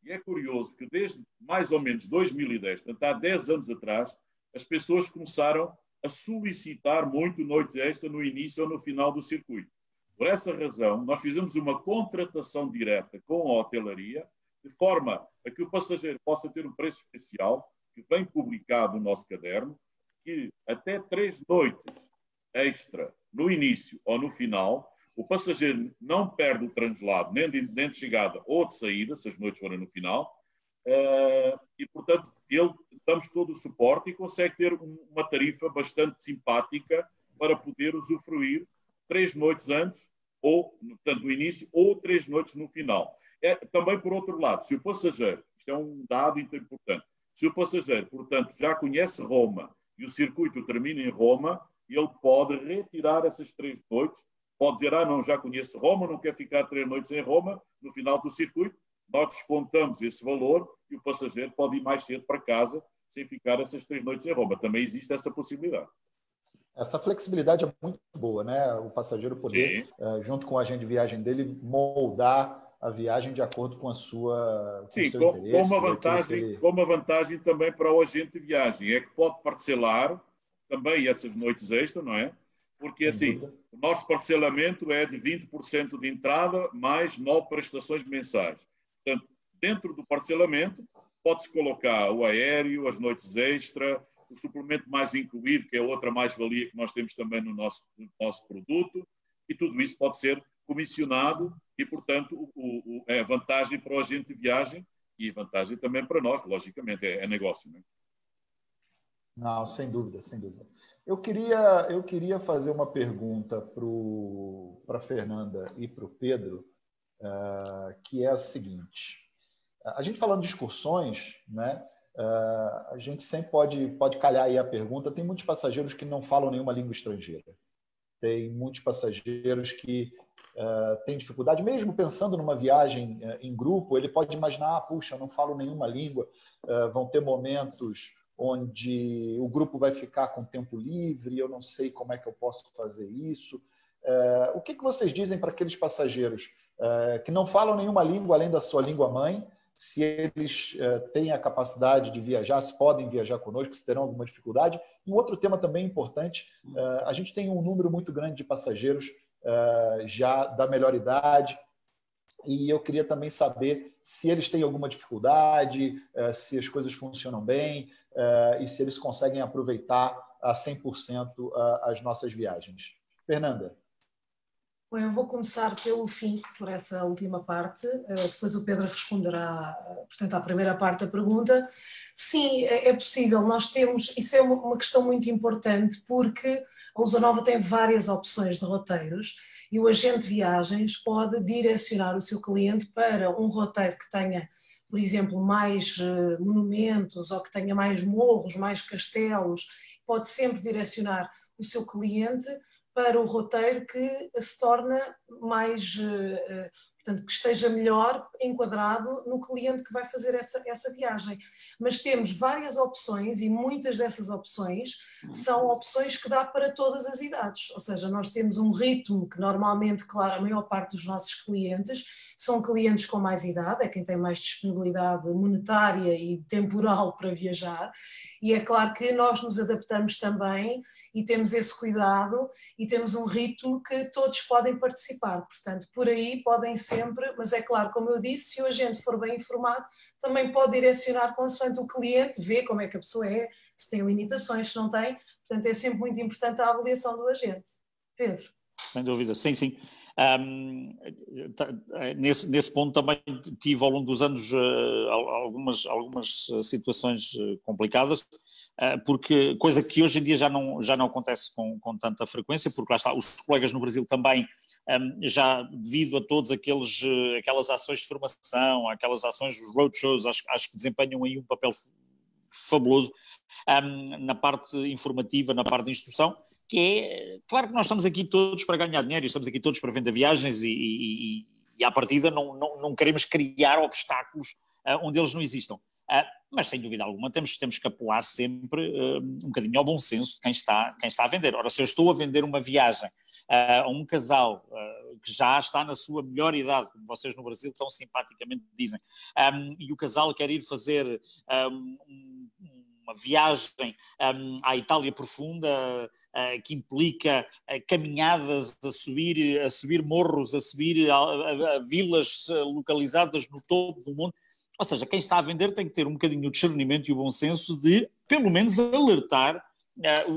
E é curioso que desde mais ou menos 2010, portanto há 10 anos atrás, as pessoas começaram a solicitar muito noites extras no início ou no final do circuito. Por essa razão, nós fizemos uma contratação direta com a hotelaria, de forma a que o passageiro possa ter um preço especial, que vem publicado no nosso caderno, que até 3 noites extra no início ou no final, o passageiro não perde o translado nem de chegada ou de saída, se as noites forem no final, e, portanto, damos todo o suporte e consegue ter uma tarifa bastante simpática para poder usufruir 3 noites antes, ou, portanto, no início, ou 3 noites no final. Também, por outro lado, se o passageiro, isto é um dado importante, se o passageiro, portanto, já conhece Roma e o circuito termina em Roma, ele pode retirar essas 3 noites, pode dizer, não, já conheço Roma, não quer ficar 3 noites em Roma, no final do circuito, nós descontamos esse valor e o passageiro pode ir mais cedo para casa sem ficar essas 3 noites em Roma. Também existe essa possibilidade. Essa flexibilidade é muito boa, né? O passageiro poder, junto com o agente de viagem dele, moldar a viagem de acordo com a sua Sim, com uma vantagem também para o agente de viagem, é que pode parcelar também essas noites extras, não é? Porque assim, o nosso parcelamento é de 20% de entrada mais 9 prestações mensais. Portanto, dentro do parcelamento, pode-se colocar o aéreo, as noites extra, o suplemento mais incluído, que é outra mais-valia que nós temos também no nosso produto, e tudo isso pode ser comissionado e, portanto, é vantagem para o agente de viagem e vantagem também para nós, logicamente, é negócio. Não é? Não, sem dúvida, sem dúvida. Eu queria fazer uma pergunta para a Fernanda e para o Pedro, que é a seguinte. A gente falando de excursões, né? A gente sempre pode calhar aí a pergunta. Tem muitos passageiros que não falam nenhuma língua estrangeira. Tem muitos passageiros que tem dificuldade, mesmo pensando numa viagem em grupo, ele pode imaginar, puxa, eu não falo nenhuma língua, vão ter momentos onde o grupo vai ficar com tempo livre, eu não sei como é que eu posso fazer isso. O que vocês dizem para aqueles passageiros que não falam nenhuma língua além da sua língua mãe, se eles têm a capacidade de viajar, se podem viajar conosco, se terão alguma dificuldade? E um outro tema também importante, a gente tem um número muito grande de passageiros já da melhor idade, e eu queria também saber se eles têm alguma dificuldade, se as coisas funcionam bem e se eles conseguem aproveitar a 100% as nossas viagens. Fernanda. Bom, eu vou começar pelo fim, por essa última parte, depois o Pedro responderá, portanto, à primeira parte da pergunta. Sim, é possível, nós temos, isso é uma questão muito importante, porque a Lusanova tem várias opções de roteiros e o agente de viagens pode direcionar o seu cliente para um roteiro que tenha, por exemplo, mais monumentos ou que tenha mais morros, mais castelos, pode sempre direcionar o seu cliente para o roteiro que se torna mais, portanto, que esteja melhor enquadrado no cliente que vai fazer essa viagem. Mas temos várias opções e muitas dessas opções são opções que dá para todas as idades, ou seja, nós temos um ritmo que normalmente, claro, a maior parte dos nossos clientes são clientes com mais idade, é quem tem mais disponibilidade monetária e temporal para viajar, e é claro que nós nos adaptamos também e temos esse cuidado e temos um ritmo que todos podem participar, portanto, por aí podem sempre, mas é claro, como eu disse, se o agente for bem informado, também pode direcionar consoante o cliente, ver como é que a pessoa é, se tem limitações, se não tem, portanto é sempre muito importante a avaliação do agente. Pedro. Sem dúvida, sim, sim. Nesse ponto também tive ao longo dos anos algumas situações complicadas, porque coisa que hoje em dia já não acontece com tanta frequência, porque lá está, os colegas no Brasil também, já devido a todas aquelas ações de formação, aquelas ações dos roadshows, acho que desempenham aí um papel fabuloso na parte informativa, na parte de instrução, que é, claro que nós estamos aqui todos para ganhar dinheiro, estamos aqui todos para vender viagens e à partida não queremos criar obstáculos onde eles não existam. Mas sem dúvida alguma temos que apelar sempre um bocadinho ao bom senso de quem está a vender. Ora, se eu estou a vender uma viagem a um casal que já está na sua melhor idade, como vocês no Brasil tão simpaticamente dizem, e o casal quer ir fazer uma viagem à Itália profunda, que implica caminhadas a subir morros, a subir a vilas localizadas no topo do mundo. Ou seja, quem está a vender tem que ter um bocadinho o discernimento e o bom senso de, pelo menos, alertar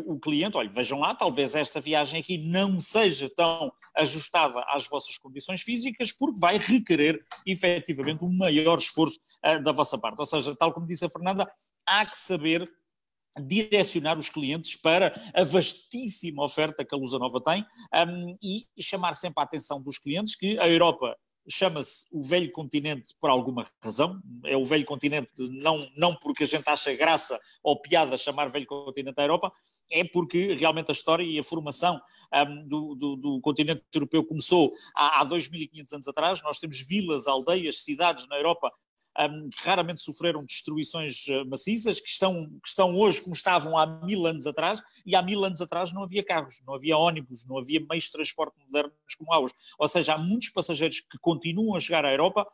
o cliente. Olha, vejam lá, talvez esta viagem aqui não seja tão ajustada às vossas condições físicas, porque vai requerer, efetivamente, um maior esforço da vossa parte. Ou seja, tal como disse a Fernanda, há que saber direcionar os clientes para a vastíssima oferta que a Lusanova tem e chamar sempre a atenção dos clientes que a Europa chama-se o velho continente por alguma razão, é o velho continente não porque a gente acha graça ou piada chamar velho continente à Europa, é porque realmente a história e a formação do continente europeu começou há 2500 anos atrás. Nós temos vilas, aldeias, cidades na Europa que raramente sofreram destruições maciças, que estão hoje como estavam há 1000 anos atrás, e há 1000 anos atrás não havia carros, não havia ónibus, não havia meios de transporte modernos como há hoje. Ou seja, há muitos passageiros que continuam a chegar à Europa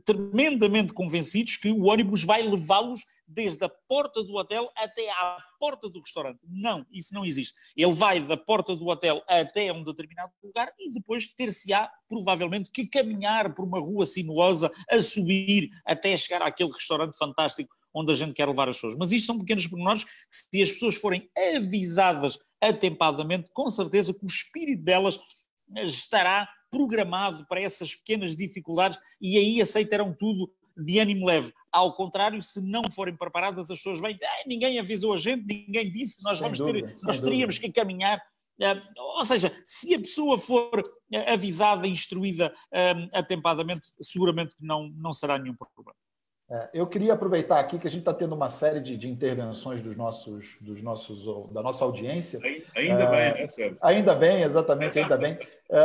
tremendamente convencidos que o ónibus vai levá-los desde a porta do hotel até à porta do restaurante. Não, isso não existe. Ele vai da porta do hotel até um determinado lugar e depois ter-se-á, provavelmente, que caminhar por uma rua sinuosa, a subir até chegar àquele restaurante fantástico onde a gente quer levar as pessoas. Mas isto são pequenos pormenores que, se as pessoas forem avisadas atempadamente, com certeza que o espírito delas estará programado para essas pequenas dificuldades e aí aceitarão tudo de ânimo leve. Ao contrário, se não forem preparadas, as pessoas vêm, ninguém avisou a gente, ninguém disse que nós teríamos que caminhar. Ou seja, se a pessoa for avisada, instruída atempadamente, seguramente que não será nenhum problema. Eu queria aproveitar aqui que a gente está tendo uma série de intervenções da nossa audiência. Ainda bem, né, Sérgio? Ainda bem, exatamente, ainda bem.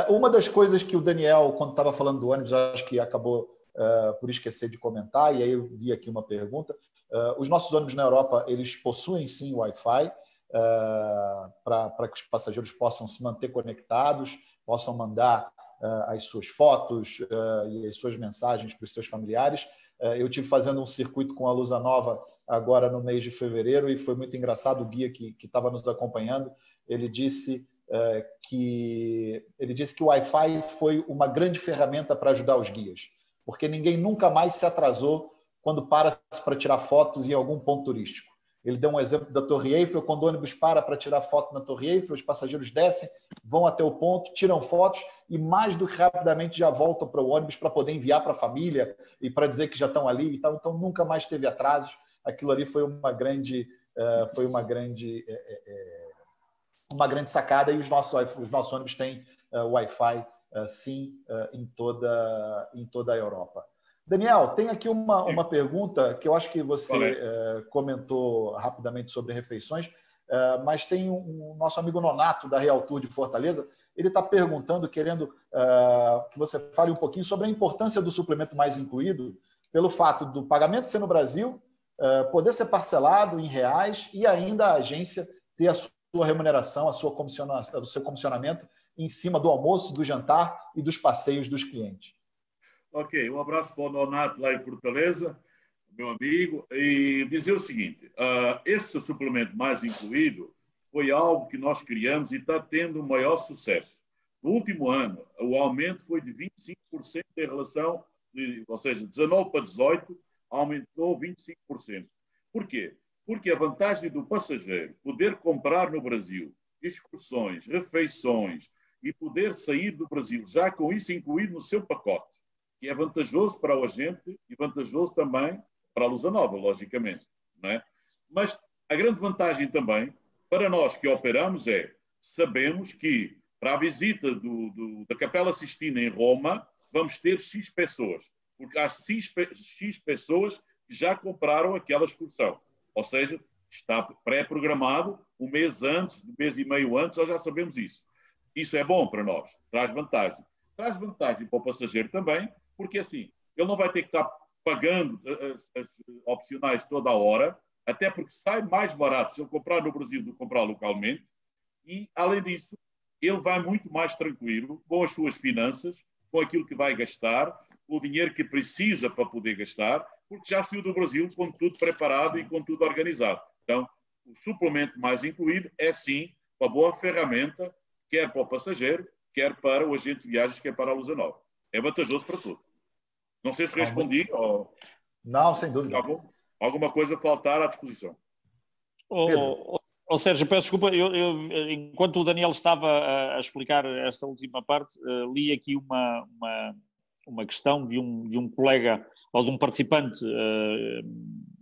Uma das coisas que o Daniel, quando estava falando do ônibus, acho que acabou por esquecer de comentar, e aí eu vi aqui uma pergunta. Os nossos ônibus na Europa, eles possuem sim Wi-Fi, para que os passageiros possam se manter conectados, possam mandar as suas fotos e as suas mensagens para os seus familiares. Eu tive fazendo um circuito com a Lusa Nova agora no mês de fevereiro e foi muito engraçado. O guia que estava nos acompanhando, ele disse que o Wi-Fi foi uma grande ferramenta para ajudar os guias, porque ninguém nunca mais se atrasou quando para tirar fotos em algum ponto turístico. Ele deu um exemplo da Torre Eiffel. Quando o ônibus para tirar foto na Torre Eiffel, os passageiros descem, vão até o ponto, tiram fotos e mais do que rapidamente já voltam para o ônibus para poder enviar para a família e para dizer que já estão ali e tal. Então nunca mais teve atrasos. Aquilo ali foi uma grande sacada, e os nossos ônibus têm Wi-Fi sim em toda a Europa. Daniel, tem aqui uma pergunta que eu acho que você comentou rapidamente sobre refeições, mas tem um nosso amigo Nonato, da Real Tour de Fortaleza. Ele está perguntando, querendo que você fale um pouquinho sobre a importância do suplemento mais incluído, pelo fato do pagamento ser no Brasil, poder ser parcelado em reais e ainda a agência ter a sua remuneração, o seu comissionamento em cima do almoço, do jantar e dos passeios dos clientes. Ok, um abraço para o Nonato lá em Fortaleza, meu amigo, e dizer o seguinte: esse suplemento mais incluído foi algo que nós criamos e está tendo um maior sucesso. No último ano, o aumento foi de 25% em relação, ou seja, 19 para 18, aumentou 25%. Por quê? Porque a vantagem do passageiro poder comprar no Brasil excursões, refeições e poder sair do Brasil já com isso incluído no seu pacote, que é vantajoso para o agente e vantajoso também para a Lusa Nova, logicamente. Não é? Mas a grande vantagem também, para nós que operamos, sabemos que para a visita da Capela Sistina em Roma, vamos ter X pessoas, porque há X pessoas que já compraram aquela excursão. Ou seja, está pré-programado um mês antes, um mês e meio antes, nós já sabemos isso. Isso é bom para nós, traz vantagem. Traz vantagem para o passageiro também, porque assim, ele não vai ter que estar pagando as opcionais toda a hora, até porque sai mais barato se ele comprar no Brasil do que comprar localmente, e além disso, ele vai muito mais tranquilo com as suas finanças, com aquilo que vai gastar, com o dinheiro que precisa para poder gastar, porque já saiu do Brasil com tudo preparado e com tudo organizado. Então, o suplemento mais incluído é sim uma boa ferramenta, quer para o passageiro, quer para o agente de viagens, quer para a Lusa Nova. É vantajoso para todos. Não sei se respondi ou... Não, sem dúvida. Alguma coisa faltar à disposição. Sérgio, peço desculpa, enquanto o Daniel estava a explicar esta última parte, li aqui uma questão de um colega ou de um participante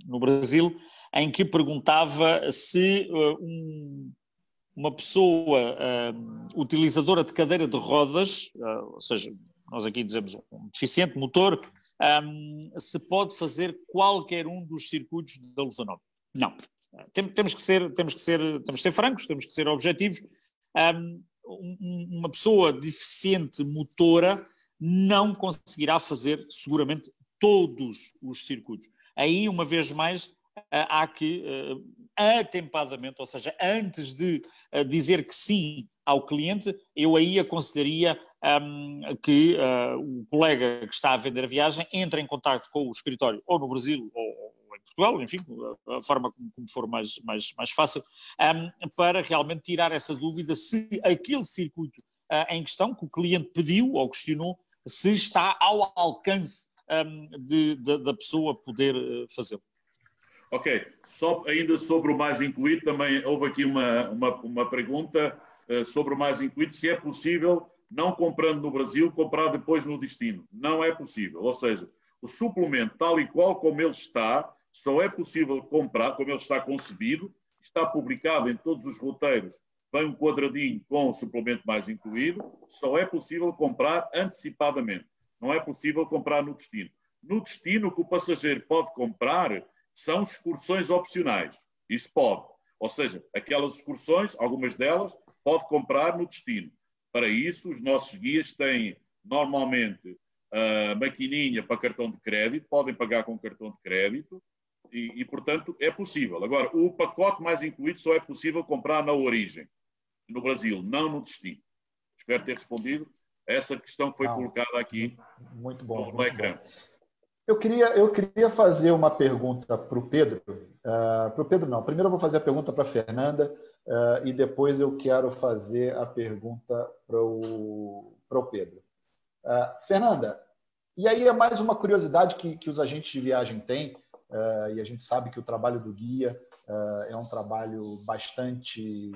no Brasil, em que perguntava se uma pessoa utilizadora de cadeira de rodas, ou seja, nós aqui dizemos um deficiente motor, se pode fazer qualquer um dos circuitos da Lusa Nova. Não. Temos que ser francos, temos que ser objetivos. Uma pessoa deficiente motora não conseguirá fazer seguramente todos os circuitos. Aí, uma vez mais, há que, atempadamente, ou seja, antes de dizer que sim ao cliente, eu aí aconselharia que o colega que está a vender a viagem entre em contacto com o escritório, ou no Brasil, ou em Portugal, enfim, a forma como for mais fácil, para realmente tirar essa dúvida se aquele circuito em questão que o cliente pediu ou questionou, se está ao alcance da pessoa poder fazê-lo. Ok, só ainda sobre o mais incluído, também houve aqui uma pergunta sobre o mais incluído, se é possível, não comprando no Brasil, comprar depois no destino. Não é possível, ou seja, o suplemento tal e qual como ele está, só é possível comprar, como ele está concebido, está publicado em todos os roteiros, vem um quadradinho com o suplemento mais incluído, só é possível comprar antecipadamente, não é possível comprar no destino. No destino, o que o passageiro pode comprar são excursões opcionais. Isso pode. Ou seja, aquelas excursões, algumas delas, pode comprar no destino. Para isso, os nossos guias têm, normalmente, a maquininha para cartão de crédito, podem pagar com cartão de crédito e, portanto, é possível. Agora, o pacote mais incluído só é possível comprar na origem, no Brasil, não no destino. Espero ter respondido a essa questão que foi colocada aqui muito bom, no ecrã. Bom. Eu queria fazer uma pergunta para o Pedro. Para o Pedro, não. Primeiro eu vou fazer a pergunta para a Fernanda e depois eu quero fazer a pergunta para o Pedro. Fernanda, e aí é mais uma curiosidade que os agentes de viagem têm, e a gente sabe que o trabalho do guia é um trabalho bastante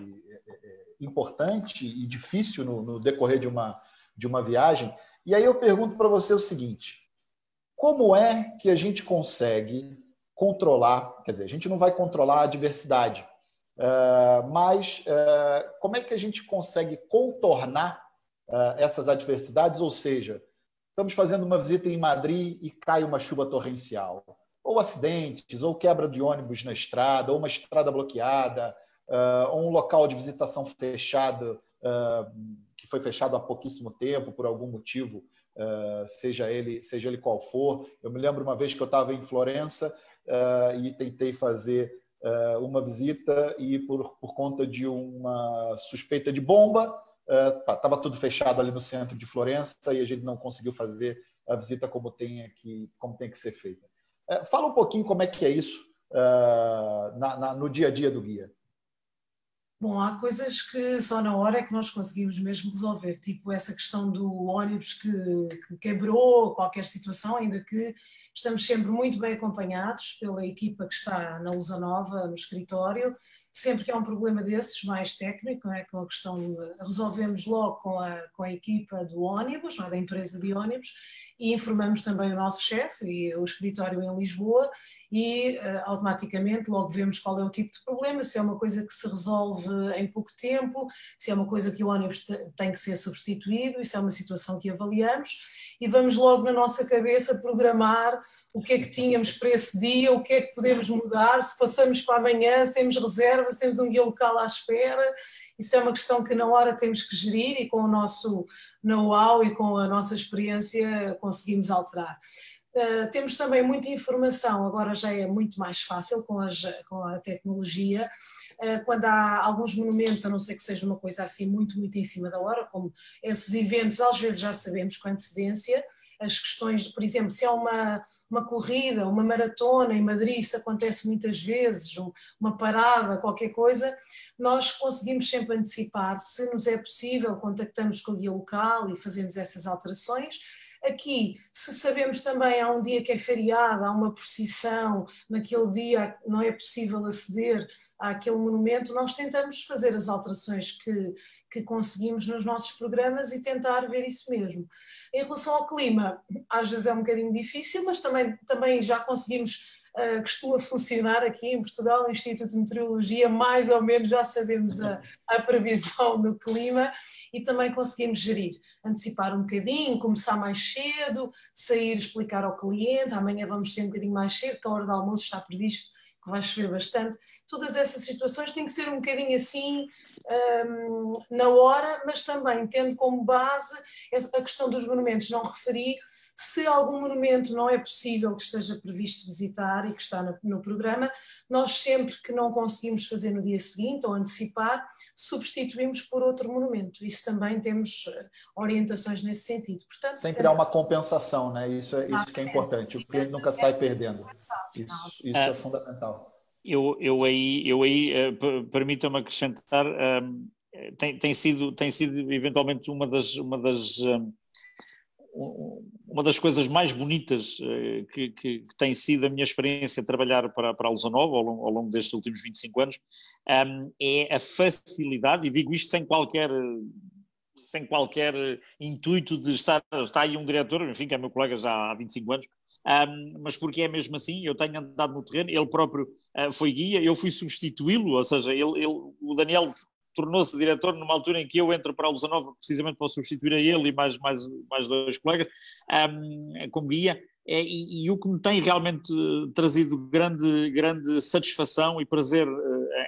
importante e difícil no decorrer de uma viagem. E aí eu pergunto para você o seguinte: como é que a gente consegue controlar, quer dizer, a gente não vai controlar a diversidade, mas como é que a gente consegue contornar essas adversidades? Ou seja, estamos fazendo uma visita em Madrid e cai uma chuva torrencial, ou acidentes, ou quebra de ônibus na estrada, ou uma estrada bloqueada, ou um local de visitação fechado, que foi fechado há pouquíssimo tempo por algum motivo, seja ele qual for. Eu me lembro uma vez que eu estava em Florença e tentei fazer uma visita e por conta de uma suspeita de bomba, estava tudo fechado ali no centro de Florença e a gente não conseguiu fazer a visita como tem que ser feita. Fala um pouquinho como é que é isso no dia a dia do guia. Bom, há coisas que só na hora é que nós conseguimos mesmo resolver, tipo essa questão do ônibus que quebrou, qualquer situação, ainda que estamos sempre muito bem acompanhados pela equipa que está na Lusa Nova, no escritório. Sempre que há um problema desses, mais técnico, com a questão resolvemos logo com a equipa do ônibus, da empresa de ônibus, e informamos também o nosso chefe e o escritório em Lisboa e automaticamente logo vemos qual é o tipo de problema, se é uma coisa que se resolve em pouco tempo, se é uma coisa que o ônibus tem que ser substituído, isso é uma situação que avaliamos e vamos logo na nossa cabeça programar o que é que tínhamos para esse dia, o que é que podemos mudar, se passamos para amanhã, se temos reserva, se temos um guia local à espera. Isso é uma questão que na hora temos que gerir e com o nosso know-how e com a nossa experiência conseguimos alterar. Temos também muita informação, agora já é muito mais fácil com a tecnologia. Quando há alguns monumentos, a não ser que seja uma coisa assim muito em cima da hora, como esses eventos, às vezes já sabemos com antecedência. As questões, por exemplo, se há uma corrida, uma maratona em Madrid, isso acontece muitas vezes, uma parada, qualquer coisa, nós conseguimos sempre antecipar. Se nos é possível, contactamos com o guia local e fazemos essas alterações. Aqui, se sabemos também, há um dia que é feriado, há uma procissão, naquele dia não é possível aceder àquele monumento, nós tentamos fazer as alterações que conseguimos nos nossos programas e tentar ver isso mesmo. Em relação ao clima, às vezes é um bocadinho difícil, mas também já conseguimos, costuma funcionar aqui em Portugal, no Instituto de Meteorologia, mais ou menos já sabemos a previsão do clima e também conseguimos gerir, antecipar um bocadinho, começar mais cedo, sair explicar ao cliente, amanhã vamos ser um bocadinho mais cedo, que a hora do almoço está previsto que vai chover bastante. Todas essas situações têm que ser um bocadinho assim na hora, mas também tendo como base a questão dos monumentos. Não referi, se algum monumento não é possível que esteja previsto visitar e que está no programa, nós sempre que não conseguimos fazer no dia seguinte ou antecipar, substituímos por outro monumento. Isso também temos orientações nesse sentido. Portanto, sempre há uma compensação, né? Isso que é importante. O cliente nunca sai perdendo. Isso é fundamental. Eu aí permita-me acrescentar, tem sido eventualmente uma das coisas mais bonitas que tem sido a minha experiência de trabalhar para a Lusa Nova ao longo destes últimos 25 anos, é a facilidade, e digo isto sem qualquer intuito de estar aí um diretor, enfim, que é meu colega já há 25 anos, mas porque é mesmo assim. Eu tenho andado no terreno, ele próprio foi guia, eu fui substituí-lo, ou seja, o Daniel tornou-se diretor numa altura em que eu entro para a Lusa Nova precisamente para substituir a ele e mais dois colegas como guia, e o que me tem realmente trazido grande satisfação e prazer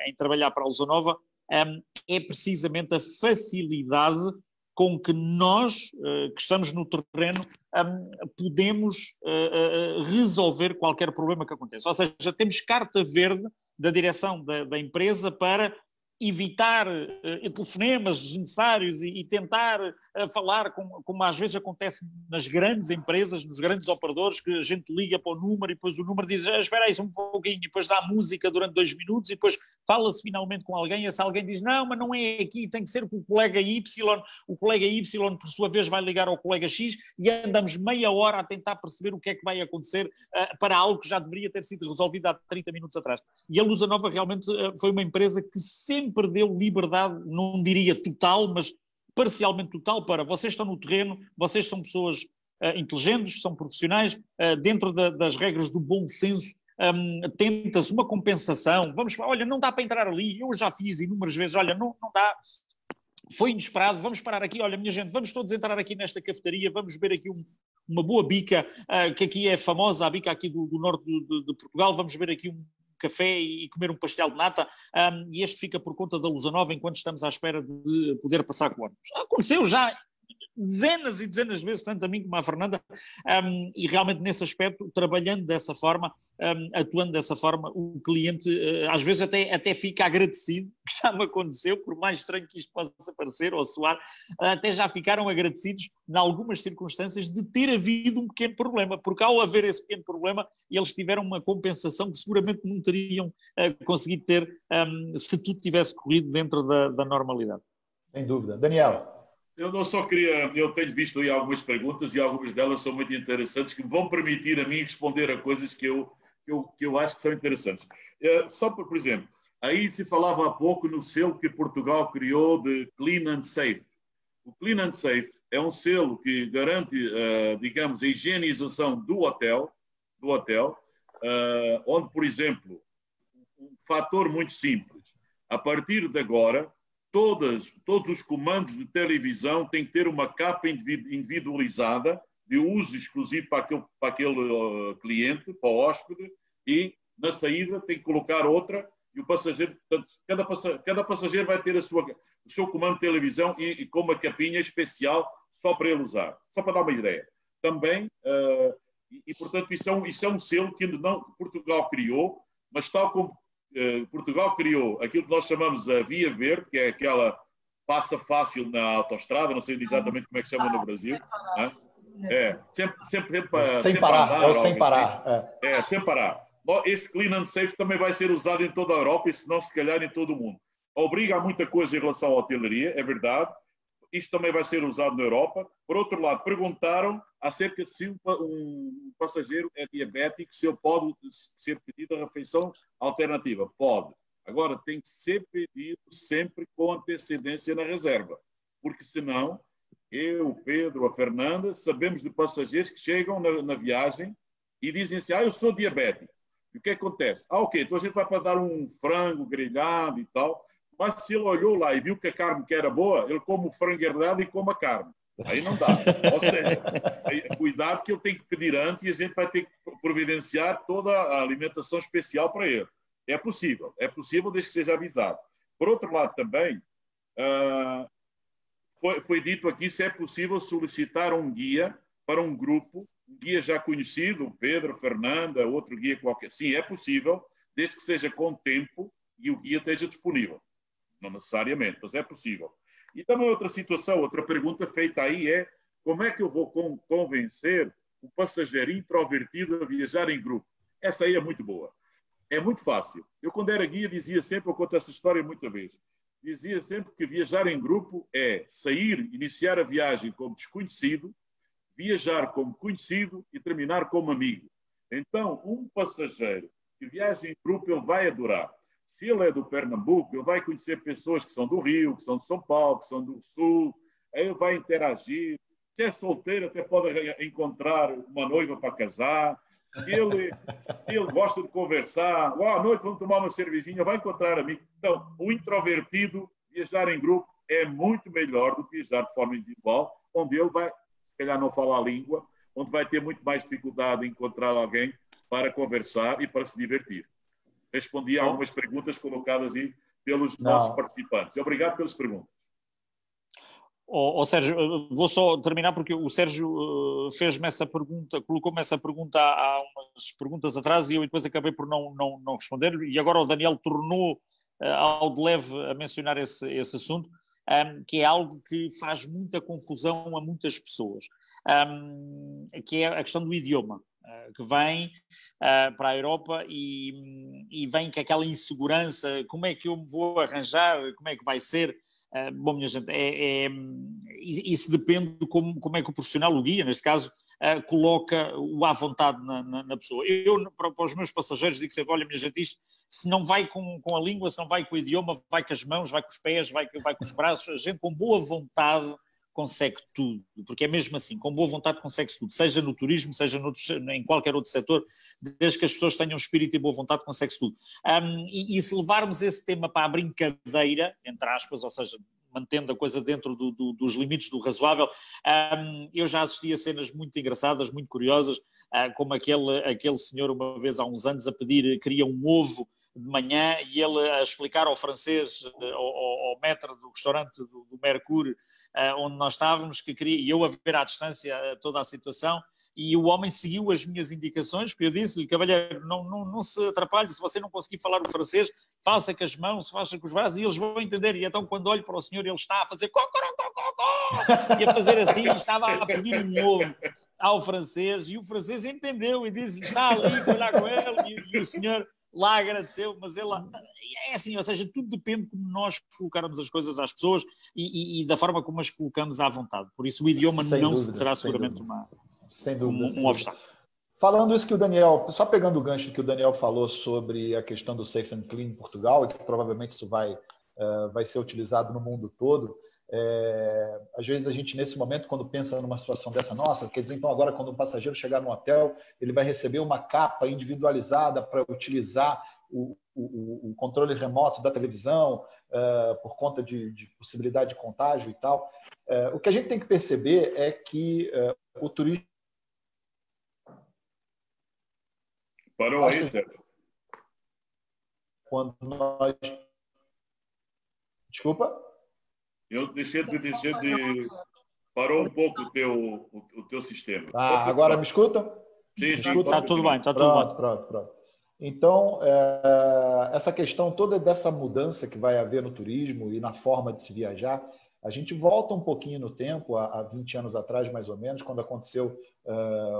em trabalhar para a Lusanova é precisamente a facilidade com que nós, que estamos no terreno, podemos resolver qualquer problema que aconteça. Ou seja, temos carta verde da direção da empresa para evitar telefonemas desnecessários e tentar falar, como às vezes acontece nas grandes empresas, nos grandes operadores, que a gente liga para o número e depois o número diz espera aí um pouquinho, e depois dá música durante 2 minutos e depois fala-se finalmente com alguém e esse alguém diz não, mas não é aqui, tem que ser com o colega Y por sua vez vai ligar ao colega X e andamos meia hora a tentar perceber o que é que vai acontecer para algo que já deveria ter sido resolvido há 30 minutos atrás. E a Lusanova realmente foi uma empresa que sempre deu liberdade, não diria total, mas parcialmente total para vocês estão no terreno, vocês são pessoas inteligentes, são profissionais, dentro das regras do bom senso, tenta-se uma compensação, olha, não dá para entrar ali, eu já fiz inúmeras vezes, olha, não dá, foi inesperado, vamos parar aqui, olha minha gente, vamos todos entrar aqui nesta cafetaria, vamos beber aqui uma boa bica, que aqui é famosa, a bica aqui do norte de Portugal, vamos beber aqui um café e comer um pastel de nata, e este fica por conta da Lusanova enquanto estamos à espera de poder passar com o ônibus. Aconteceu já dezenas e dezenas de vezes, tanto a mim como à Fernanda, e realmente nesse aspecto, trabalhando dessa forma, atuando dessa forma, o cliente às vezes até fica agradecido, que já me aconteceu, por mais estranho que isto possa parecer ou soar, até já ficaram agradecidos, em algumas circunstâncias, de ter havido um pequeno problema, porque ao haver esse pequeno problema, eles tiveram uma compensação que seguramente não teriam conseguido ter se tudo tivesse corrido dentro da normalidade. Sem dúvida. Daniel. Eu tenho visto aí algumas perguntas e algumas delas são muito interessantes que me vão permitir a mim responder a coisas que eu acho que são interessantes. Só por exemplo, aí se falava há pouco no selo que Portugal criou de Clean and Safe. O Clean and Safe é um selo que garante, digamos, a higienização do hotel, onde, por exemplo, um fator muito simples, a partir de agora, todos os comandos de televisão têm que ter uma capa individualizada de uso exclusivo para aquele cliente, para o hóspede, e na saída tem que colocar outra e o passageiro, portanto, cada passageiro vai ter o seu comando de televisão e com uma capinha especial só para ele usar, só para dar uma ideia. Também, portanto, isso é um selo que Portugal criou, mas tal como Portugal criou aquilo que nós chamamos a Via Verde, que é aquela passa fácil na autoestrada, não sei exatamente como é que chama no Brasil. Sempre para sem parar, andar, sem parar. Assim. Sem parar. Este Clean and Safe também vai ser usado em toda a Europa e se não, se calhar, em todo o mundo. Obriga a muita coisa em relação à hotelaria, é verdade. Isto também vai ser usado na Europa. Por outro lado, perguntaram acerca de se um passageiro é diabético, se ele pode ser pedido a refeição alternativa. Pode. Agora, tem que ser pedido sempre com antecedência na reserva. Porque senão, eu, o Pedro, a Fernanda, sabemos de passageiros que chegam na viagem e dizem assim, eu sou diabético. E o que acontece? Ok, então a gente vai para dar um frango grelhado e tal, mas se ele olhou lá e viu que a carne que era boa, ele come o frango grelhado e come a carne. Aí não dá. Ou seja, cuidado que ele tem que pedir antes e a gente vai ter que providenciar toda a alimentação especial para ele. É possível desde que seja avisado. Por outro lado também, foi dito aqui se é possível solicitar um guia para um grupo, um guia já conhecido, Pedro, Fernanda, outro guia qualquer. Sim, é possível, desde que seja com tempo e o guia esteja disponível. Não necessariamente, mas é possível. E também outra situação, outra pergunta feita aí é como é que eu vou convencer o passageiro introvertido a viajar em grupo? Essa aí é muito boa. É muito fácil. Eu, quando era guia, dizia sempre, eu conto essa história muita vez, dizia sempre que viajar em grupo é sair, iniciar a viagem como desconhecido, viajar como conhecido e terminar como amigo. Então, um passageiro que viaja em grupo, ele vai adorar. Se ele é do Pernambuco, ele vai conhecer pessoas que são do Rio, que são de São Paulo, que são do Sul, aí ele vai interagir. Se é solteiro, até pode encontrar uma noiva para casar. Se ele gosta de conversar, à noite vamos tomar uma cervejinha, vai encontrar amigos. Então, o introvertido, viajar em grupo é muito melhor do que viajar de forma individual, onde ele vai, se calhar não fala a língua, onde vai ter muito mais dificuldade em encontrar alguém para conversar e para se divertir. Respondi a algumas perguntas colocadas aí pelos nossos participantes. Obrigado pelas perguntas. Sérgio, vou só terminar porque o Sérgio fez-me essa pergunta, colocou-me essa pergunta há umas perguntas atrás e eu depois acabei por não responder, e agora o Daniel tornou ao de leve a mencionar esse assunto, que é algo que faz muita confusão a muitas pessoas, que é a questão do idioma, que vem para a Europa e vem com aquela insegurança, como é que eu me vou arranjar, como é que vai ser. Bom, minha gente, isso depende de como é que o profissional, o guia, neste caso, coloca-o à vontade na pessoa. Eu, para os meus passageiros, digo sempre, olha, minha gente, isto, se não vai com a língua, se não vai com o idioma, vai com as mãos, vai com os pés, vai com os braços, a gente com boa vontade consegue tudo, porque é mesmo assim, com boa vontade consegue-se tudo, seja no turismo, seja em qualquer outro setor, desde que as pessoas tenham espírito e boa vontade consegue-se tudo. E se levarmos esse tema para a brincadeira, entre aspas, ou seja, mantendo a coisa dentro dos limites do razoável, eu já assisti a cenas muito engraçadas, muito curiosas, como aquele senhor uma vez há uns anos a pedir, queria um ovo de manhã e ele a explicar ao francês, ao maître do restaurante do Mercure, onde nós estávamos, que queria, e eu a ver à distância toda a situação, e o homem seguiu as minhas indicações, porque eu disse-lhe, cavalheiro, não se atrapalhe, se você não conseguir falar o francês, faça com as mãos, faça com os braços, e eles vão entender. E então, quando olho para o senhor, ele está a fazer e a fazer assim, estava a pedir um ovo ao francês, e o francês entendeu e disse-lhe, está ali, foi lá com ele, e o senhor lá agradeceu, mas ele é assim, ou seja, tudo depende de como nós colocarmos as coisas às pessoas e da forma como as colocamos à vontade. Por isso o idioma será seguramente um obstáculo. Falando isso que o Daniel, só pegando o gancho que o Daniel falou sobre a questão do Safe and Clean em Portugal, e que provavelmente isso vai ser utilizado no mundo todo, às vezes a gente, nesse momento, quando pensa numa situação dessa, nossa, quer dizer, então agora quando um passageiro chegar no hotel, ele vai receber uma capa individualizada para utilizar o controle remoto da televisão, por conta de possibilidade de contágio e tal. O que a gente tem que perceber é que o turismo... Parou aí, Sérgio? Quando nós... Desculpa? Eu deixei de... Parou um pouco o teu sistema. Agora me escutam? Sim, está tudo bem. Pronto. Então, essa questão toda dessa mudança que vai haver no turismo e na forma de se viajar, a gente volta um pouquinho no tempo, há 20 anos atrás, mais ou menos, quando aconteceu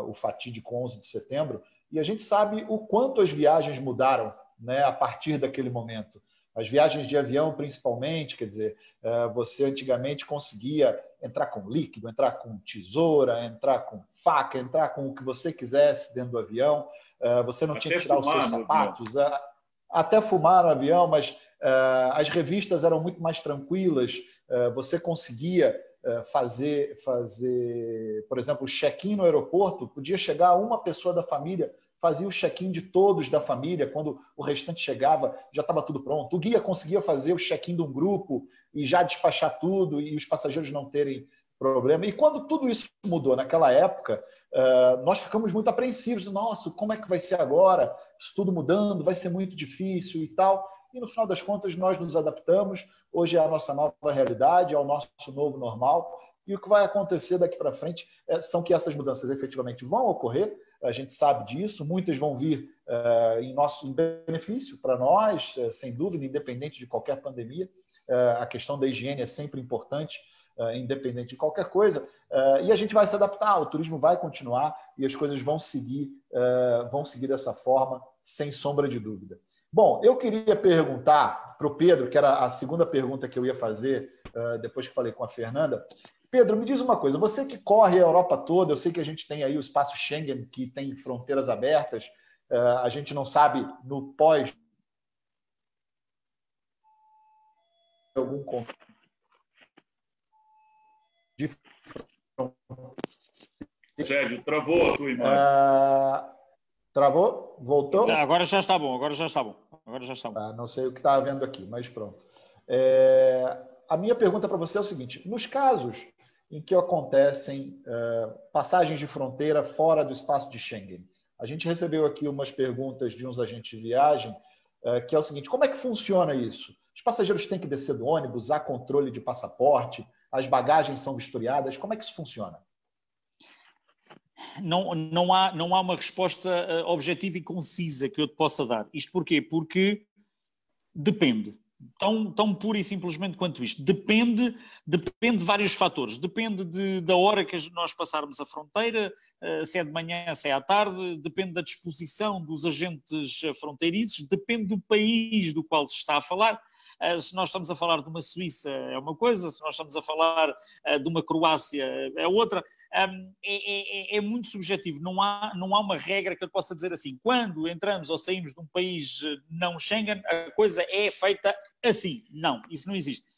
o fatídico 11 de setembro, e a gente sabe o quanto as viagens mudaram, né, a partir daquele momento. As viagens de avião, principalmente, quer dizer, você antigamente conseguia entrar com líquido, entrar com tesoura, entrar com faca, entrar com o que você quisesse dentro do avião. Você não tinha que tirar os seus sapatos, até fumar no avião, mas as revistas eram muito mais tranquilas. Você conseguia fazer, por exemplo, o check-in no aeroporto, podia chegar uma pessoa da família, fazia o check-in de todos da família, quando o restante chegava, já estava tudo pronto. O guia conseguia fazer o check-in de um grupo e já despachar tudo e os passageiros não terem problema. E quando tudo isso mudou naquela época, nós ficamos muito apreensivos. Nossa, como é que vai ser agora? Isso tudo mudando, vai ser muito difícil e tal. E no final das contas nós nos adaptamos. Hoje é a nossa nova realidade, é o nosso novo normal. E o que vai acontecer daqui para frente são que essas mudanças efetivamente vão ocorrer. A gente sabe disso, muitas vão vir em benefício para nós, sem dúvida, independente de qualquer pandemia. A questão da higiene é sempre importante, independente de qualquer coisa. E a gente vai se adaptar, o turismo vai continuar e as coisas vão seguir dessa forma, sem sombra de dúvida. Bom, eu queria perguntar para o Pedro, que era a segunda pergunta que eu ia fazer depois que falei com a Fernanda. Pedro, me diz uma coisa, você que corre a Europa toda, eu sei que a gente tem aí o espaço Schengen, que tem fronteiras abertas, a gente não sabe no pós algum Sérgio, travou a tua imagem. Travou? Voltou? Agora já está bom. Não sei o que está havendo aqui, mas pronto. A minha pergunta para você é o seguinte, nos casos em que acontecem passagens de fronteira fora do espaço de Schengen. A gente recebeu aqui umas perguntas de uns agentes de viagem, que é o seguinte: como é que funciona isso? Os passageiros têm que descer do ônibus, há controle de passaporte, as bagagens são vistoriadas, como é que isso funciona? Não há uma resposta objetiva e concisa que eu te possa dar. Isto porquê? Porque depende. Tão pura e simplesmente quanto isto. Depende de vários fatores. Depende da hora que nós passarmos a fronteira, se é de manhã, se é à tarde, depende da disposição dos agentes fronteiriços, depende do país do qual se está a falar. Se nós estamos a falar de uma Suíça é uma coisa, se nós estamos a falar de uma Croácia é outra. É muito subjetivo, não há uma regra que eu possa dizer assim: quando entramos ou saímos de um país não Schengen, a coisa é feita assim. Não, isso não existe.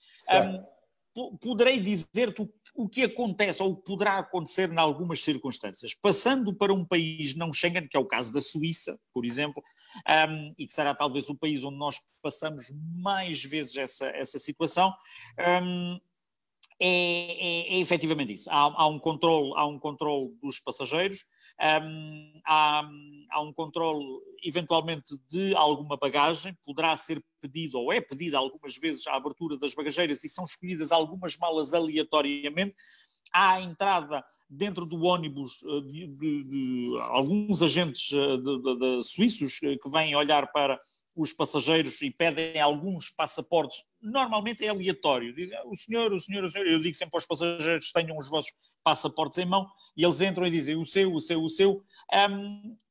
Poderei dizer-te o que acontece ou o que poderá acontecer em algumas circunstâncias. Passando para um país não Schengen, que é o caso da Suíça, por exemplo, e que será talvez o país onde nós passamos mais vezes essa situação, é efetivamente isso. Há um controle dos passageiros, há um controle eventualmente de alguma bagagem, poderá ser pedido ou é pedida algumas vezes a abertura das bagageiras e são escolhidas algumas malas aleatoriamente. Há a entrada dentro do ônibus de alguns agentes suíços que vêm olhar para os passageiros e pedem alguns passaportes, normalmente é aleatório, dizem o senhor, eu digo sempre aos passageiros: tenham os vossos passaportes em mão, e eles entram e dizem o seu,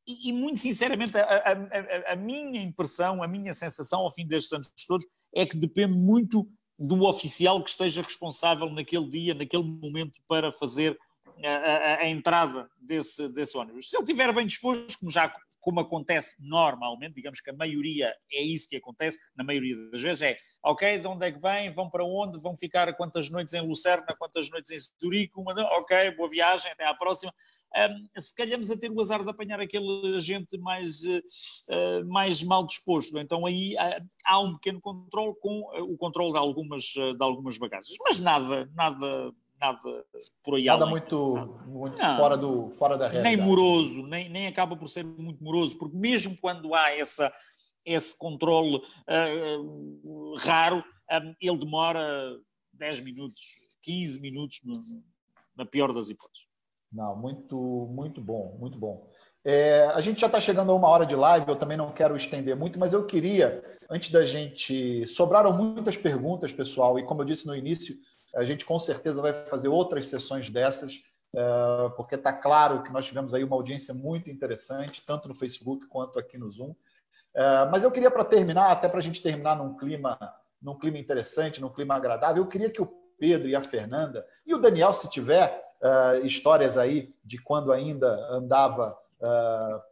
e muito sinceramente a minha impressão, a minha sensação ao fim destes anos todos é que depende muito do oficial que esteja responsável naquele dia, naquele momento, para fazer a entrada desse ônibus. Se ele estiver bem disposto, como acontece normalmente, digamos que a maioria é isso que acontece, na maioria das vezes ok, de onde é que vêm, vão para onde, vão ficar quantas noites em Lucerna, quantas noites em Zurique, ok, boa viagem, até à próxima. Se calhamos a ter o azar de apanhar aquele agente mais mal disposto, então aí há um pequeno controle com o controle de algumas bagagens, mas nada por aí nada além. muito fora da realidade. Nem moroso, nem acaba por ser muito moroso, porque mesmo quando há esse controle raro, ele demora 10 minutos, 15 minutos, na pior das hipóteses. Não, muito bom, muito bom. A gente já está chegando a 1 hora de live, eu também não quero estender muito, mas eu queria, antes da gente... Sobraram muitas perguntas, pessoal, e como eu disse no início, a gente com certeza vai fazer outras sessões dessas, porque está claro que nós tivemos aí uma audiência muito interessante, tanto no Facebook quanto aqui no Zoom. Mas eu queria, para terminar, até para a gente terminar num clima interessante, num clima agradável, eu queria que o Pedro e a Fernanda, e o Daniel, se tiver histórias aí de quando ainda andava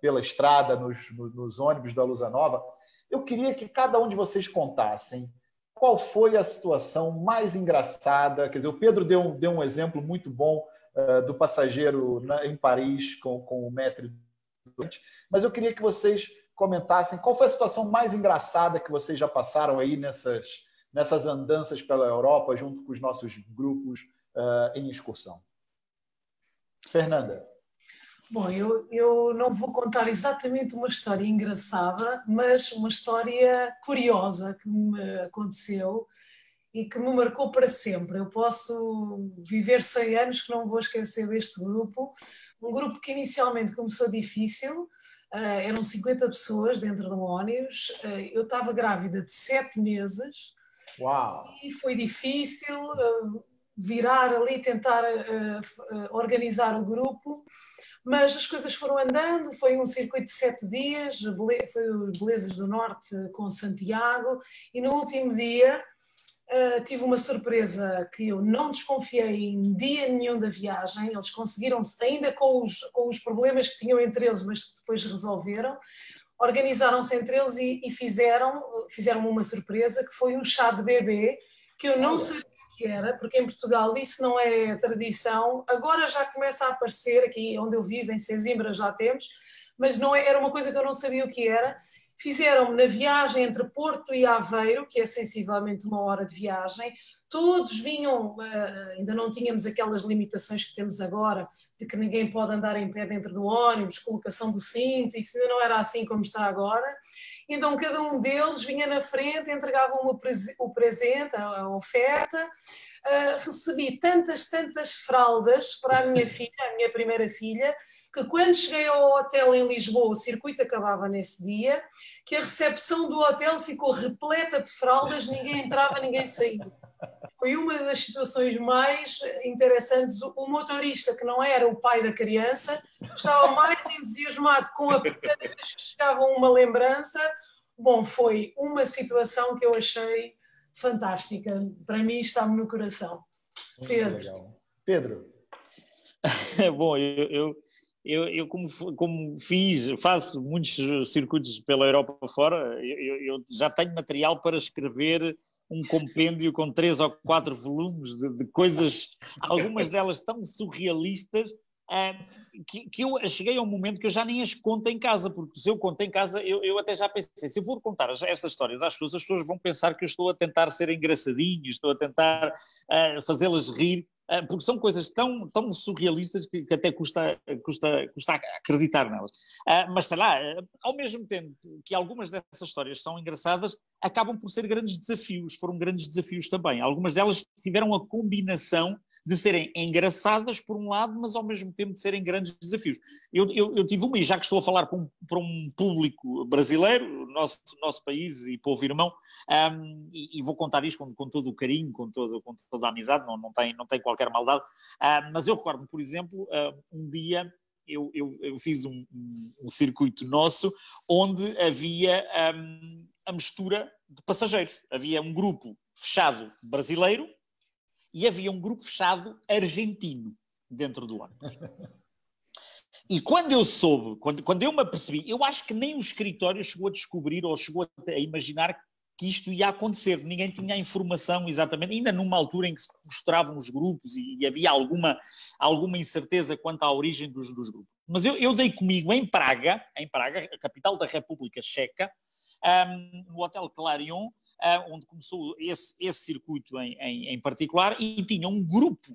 pela estrada, nos ônibus da Lusa Nova, eu queria que cada um de vocês contassem qual foi a situação mais engraçada. Quer dizer, o Pedro deu um exemplo muito bom do passageiro em Paris com o maître, mas eu queria que vocês comentassem qual foi a situação mais engraçada que vocês já passaram aí nessas andanças pela Europa, junto com os nossos grupos em excursão. Fernanda. Bom, eu não vou contar exatamente uma história engraçada, mas uma história curiosa que me aconteceu e que me marcou para sempre. Eu posso viver 100 anos que não vou esquecer deste grupo. Um grupo que inicialmente começou difícil, eram 50 pessoas dentro de um ônibus. Eu estava grávida de 7 meses. Uau. E foi difícil virar ali, tentar organizar o grupo. Mas as coisas foram andando, foi um circuito de 7 dias, foi o Belezas do Norte com Santiago, e no último dia tive uma surpresa que eu não desconfiei em dia nenhum da viagem. Eles conseguiram, ainda com os problemas que tinham entre eles, mas que depois resolveram, organizaram-se entre eles e fizeram uma surpresa, que foi um chá de bebê, que eu não sabia que era, porque em Portugal isso não é tradição. Agora já começa a aparecer, aqui onde eu vivo, em Sesimbra já temos, mas não era uma coisa que eu não sabia o que era. fizeram-me na viagem entre Porto e Aveiro, que é sensivelmente 1 hora de viagem. Todos vinham, ainda não tínhamos aquelas limitações que temos agora, de que ninguém pode andar em pé dentro do ônibus, colocação do cinto, isso ainda não era assim como está agora. Então cada um deles vinha na frente, entregavam o presente, a oferta. Recebi tantas fraldas para a minha filha, a minha primeira filha, que quando cheguei ao hotel em Lisboa, o circuito acabava nesse dia, que a recepção do hotel ficou repleta de fraldas, ninguém entrava, ninguém saía. Foi uma das situações mais interessantes. O motorista, que não era o pai da criança, estava mais entusiasmado com a cada vez que chegava uma lembrança. Bom, foi uma situação que eu achei fantástica. Para mim está-me no coração. Pedro. Legal. Pedro. Bom, eu como faço muitos circuitos pela Europa fora, eu já tenho material para escrever um compêndio com 3 ou 4 volumes de coisas, algumas delas tão surrealistas, que eu cheguei a um momento que eu já nem as conto em casa, porque se eu conto em casa, eu até já pensei, se eu for contar estas histórias às pessoas, as pessoas vão pensar que eu estou a tentar ser engraçadinho, estou a tentar fazê-las rir, porque são coisas tão surrealistas que até custa acreditar nelas. Mas sei lá, ao mesmo tempo que algumas dessas histórias são engraçadas, acabam por ser grandes desafios, foram grandes desafios também. Algumas delas tiveram a combinação de serem engraçadas por um lado, mas ao mesmo tempo de serem grandes desafios. Eu tive uma, e já que estou a falar para um público brasileiro, nosso país e povo irmão, e vou contar isto com todo o carinho, com toda a amizade, não tem qualquer maldade, mas eu recordo-me, por exemplo, um dia eu fiz um circuito nosso onde havia a mistura de passageiros. Havia um grupo fechado brasileiro e havia um grupo fechado argentino dentro do ônibus. E quando eu soube, quando eu me apercebi, eu acho que nem o escritório chegou a descobrir ou chegou a imaginar que isto ia acontecer. Ninguém tinha a informação exatamente, ainda numa altura em que se mostravam os grupos e havia alguma incerteza quanto à origem dos grupos. Mas eu dei comigo em Praga, a capital da República Checa, no Hotel Clarion, onde começou esse circuito em particular, e tinha um grupo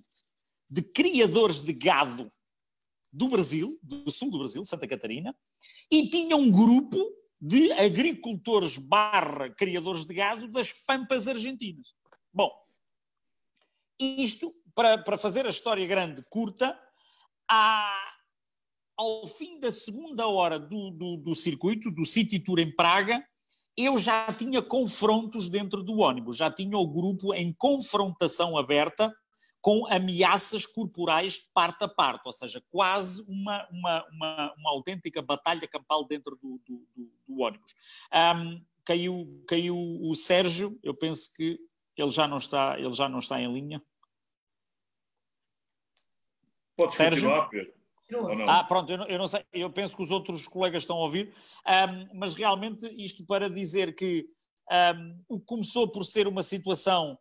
de criadores de gado do Brasil, do sul do Brasil, Santa Catarina, e tinha um grupo de agricultores / criadores de gado das Pampas Argentinas. Bom, isto, para fazer a história grande, curta, ao fim da segunda hora do circuito, do City Tour em Praga, eu já tinha confrontos dentro do ônibus, já tinha o grupo em confrontação aberta com ameaças corporais de parte a parte, ou seja, quase uma autêntica batalha campal dentro do ônibus. Caiu o Sérgio, eu penso que ele já não está em linha. Pode continuar, Pedro. Pronto, eu não sei, eu penso que os outros colegas estão a ouvir, mas realmente isto para dizer que o que começou por ser uma situação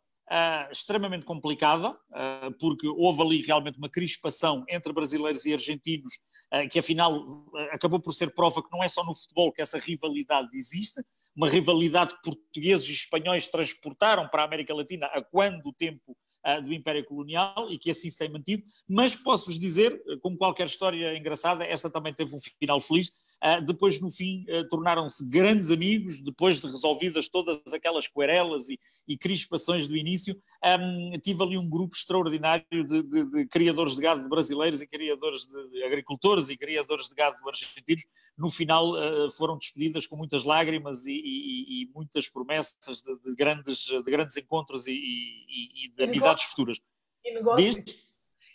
extremamente complicada, porque houve ali realmente uma crispação entre brasileiros e argentinos, que afinal acabou por ser prova que não é só no futebol que essa rivalidade existe, uma rivalidade que portugueses e espanhóis transportaram para a América Latina a quando o tempo do Império Colonial, e que assim se tem mantido, mas posso-vos dizer, como qualquer história engraçada, esta também teve um final feliz. Depois, no fim, tornaram-se grandes amigos, depois de resolvidas todas aquelas querelas e crispações do início. Tive ali um grupo extraordinário de criadores de gado brasileiros e criadores de agricultores e criadores de gado argentinos. No final, foram despedidas com muitas lágrimas e muitas promessas de grandes encontros e de amizades futuras. E negócios.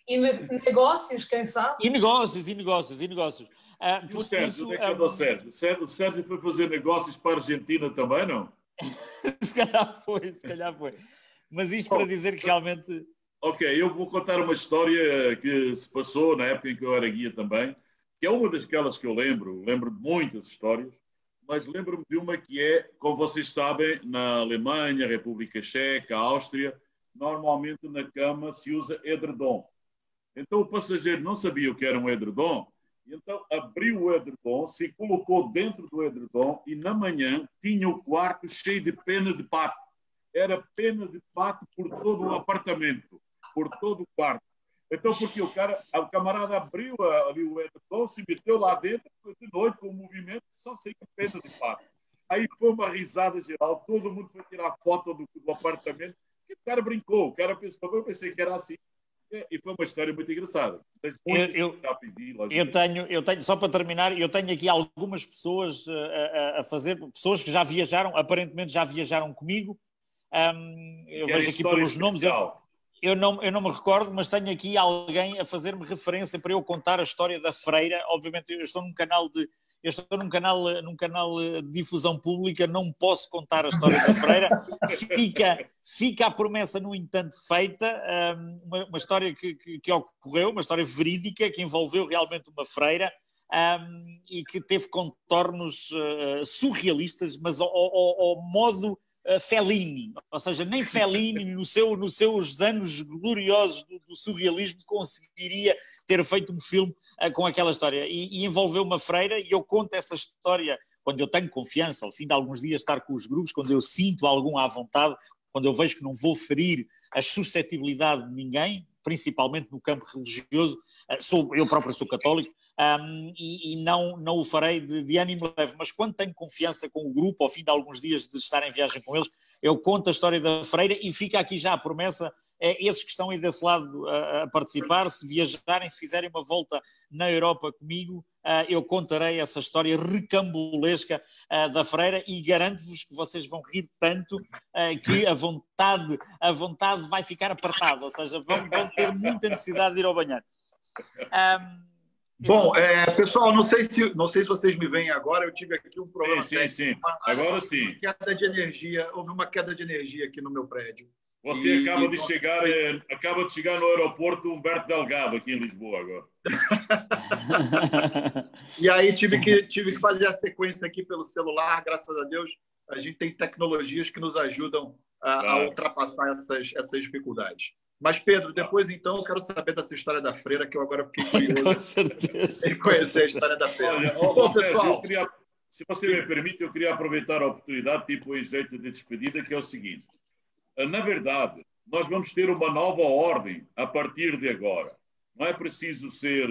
E negócios, quem sabe? E negócios. E o Sérgio, onde é que anda o Sérgio? O Sérgio foi fazer negócios para a Argentina também, não? Se calhar foi. Mas isto para dizer que realmente... Ok, eu vou contar uma história que se passou na época em que eu era guia também, que é uma daquelas que eu lembro de muitas histórias, mas lembro-me de uma que é, como vocês sabem, na Alemanha, República Checa, Áustria, normalmente na cama se usa edredom. Então o passageiro não sabia o que era um edredom E então abriu o edredom, se colocou dentro do edredom e na manhã tinha o quarto cheio de pena de pato. Era pena de pato por todo o apartamento, por todo o quarto. Então, porque o camarada abriu ali o edredom, se meteu lá dentro, de noite com o movimento, só sei que pena de pato. Aí foi uma risada geral, todo mundo foi tirar foto do apartamento, e o cara brincou, o cara pensou, eu pensei que era assim. E foi uma história muito engraçada. Eu tenho, só para terminar, eu tenho aqui algumas pessoas a fazer, pessoas que já viajaram, aparentemente já viajaram comigo. Eu vejo aqui pelos nomes. Eu não me recordo, mas tenho aqui alguém a fazer-me referência para eu contar a história da freira. Obviamente, eu estou num canal de difusão pública, não posso contar a história da freira. Fica a promessa, no entanto, feita, uma história que ocorreu, uma história verídica, que envolveu realmente uma freira e que teve contornos surrealistas, mas ao modo Fellini, ou seja, nem Fellini nos seus anos gloriosos do surrealismo conseguiria ter feito um filme com aquela história e envolveu uma freira, e eu conto essa história quando eu tenho confiança, ao fim de alguns dias estar com os grupos, quando eu sinto algum à vontade, quando eu vejo que não vou ferir a suscetibilidade de ninguém, principalmente no campo religioso. Eu próprio sou católico, e não o farei de ânimo leve, mas quando tenho confiança com o grupo, ao fim de alguns dias de estar em viagem com eles, eu conto a história da freira, e fica aqui já a promessa, esses que estão aí desse lado a participar, se viajarem, se fizerem uma volta na Europa comigo, eu contarei essa história recambolesca da freira, e garanto-vos que vocês vão rir tanto que a vontade vai ficar apertada, ou seja, vão ter muita necessidade de ir ao banheiro. Bom, pessoal, não sei se vocês me veem agora, eu tive aqui um problema. Sim. Agora sim. Houve uma queda de energia aqui no meu prédio. Você acaba de chegar no aeroporto Humberto Delgado, aqui em Lisboa agora. E aí tive que fazer a sequência aqui pelo celular, graças a Deus. A gente tem tecnologias que nos ajudam a ultrapassar essas dificuldades. Mas, Pedro, depois, então, eu quero saber dessa história da freira, que eu agora fiquei curioso. Com certeza. Em conhecer a história da freira. Olha, Bom, pessoal, se você me permite, eu queria aproveitar a oportunidade, tipo em jeito de despedida, que é o seguinte. Na verdade, nós vamos ter uma nova ordem a partir de agora. Não é preciso ser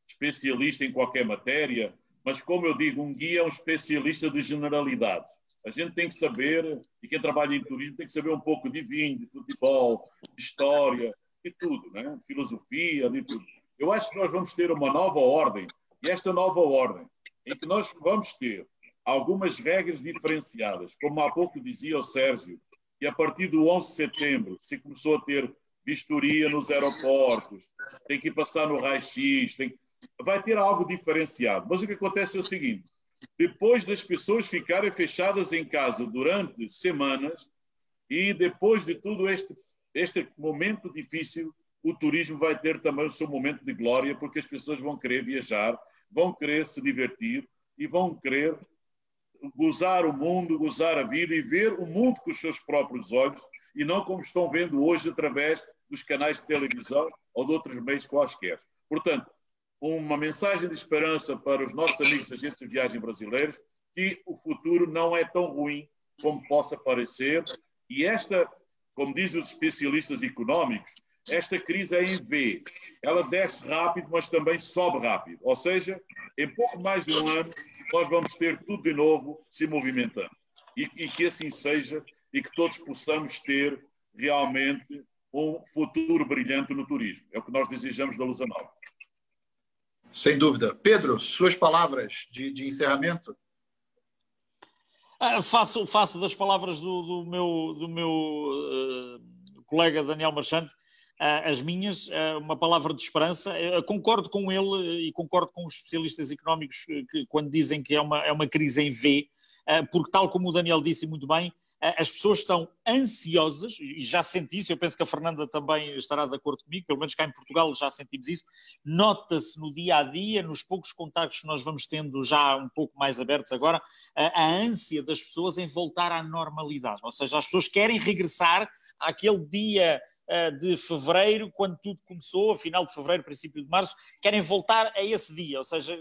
especialista em qualquer matéria, mas, como eu digo, um guia é um especialista de generalidades. A gente tem que saber, e quem trabalha em turismo tem que saber um pouco de vinho, de futebol, de história, de tudo, né? Filosofia, de tudo. Eu acho que nós vamos ter uma nova ordem, e esta nova ordem, em que nós vamos ter algumas regras diferenciadas, como há pouco dizia o Sérgio, que a partir do 11 de setembro se começou a ter vistoria nos aeroportos, tem que passar no raio-x, vai ter algo diferenciado. Mas o que acontece é o seguinte, depois das pessoas ficarem fechadas em casa durante semanas e depois de tudo este momento difícil, o turismo vai ter também o seu momento de glória, porque as pessoas vão querer viajar, vão querer se divertir e vão querer gozar o mundo, gozar a vida e ver o mundo com os seus próprios olhos e não como estão vendo hoje através dos canais de televisão ou de outros meios quaisquer. Portanto, uma mensagem de esperança para os nossos amigos agentes de viagem brasileiros, que o futuro não é tão ruim como possa parecer. E esta, como dizem os especialistas económicos, esta crise é em V. Ela desce rápido, mas também sobe rápido. Ou seja, em pouco mais de um ano, nós vamos ter tudo de novo se movimentando. E que assim seja, e que todos possamos ter realmente um futuro brilhante no turismo. É o que nós desejamos da Lusa Nova. Sem dúvida. Pedro, suas palavras de encerramento? Faço das palavras do meu colega Daniel Marchante as minhas, uma palavra de esperança. Concordo com ele e concordo com os especialistas económicos que quando dizem que é uma crise em V, porque tal como o Daniel disse muito bem, as pessoas estão ansiosas, e já senti isso, eu penso que a Fernanda também estará de acordo comigo, pelo menos cá em Portugal já sentimos isso, nota-se no dia-a-dia, nos poucos contactos que nós vamos tendo já um pouco mais abertos agora, a ânsia das pessoas em voltar à normalidade, ou seja, as pessoas querem regressar àquele dia de fevereiro, quando tudo começou, a final de fevereiro, princípio de março, querem voltar a esse dia, ou seja,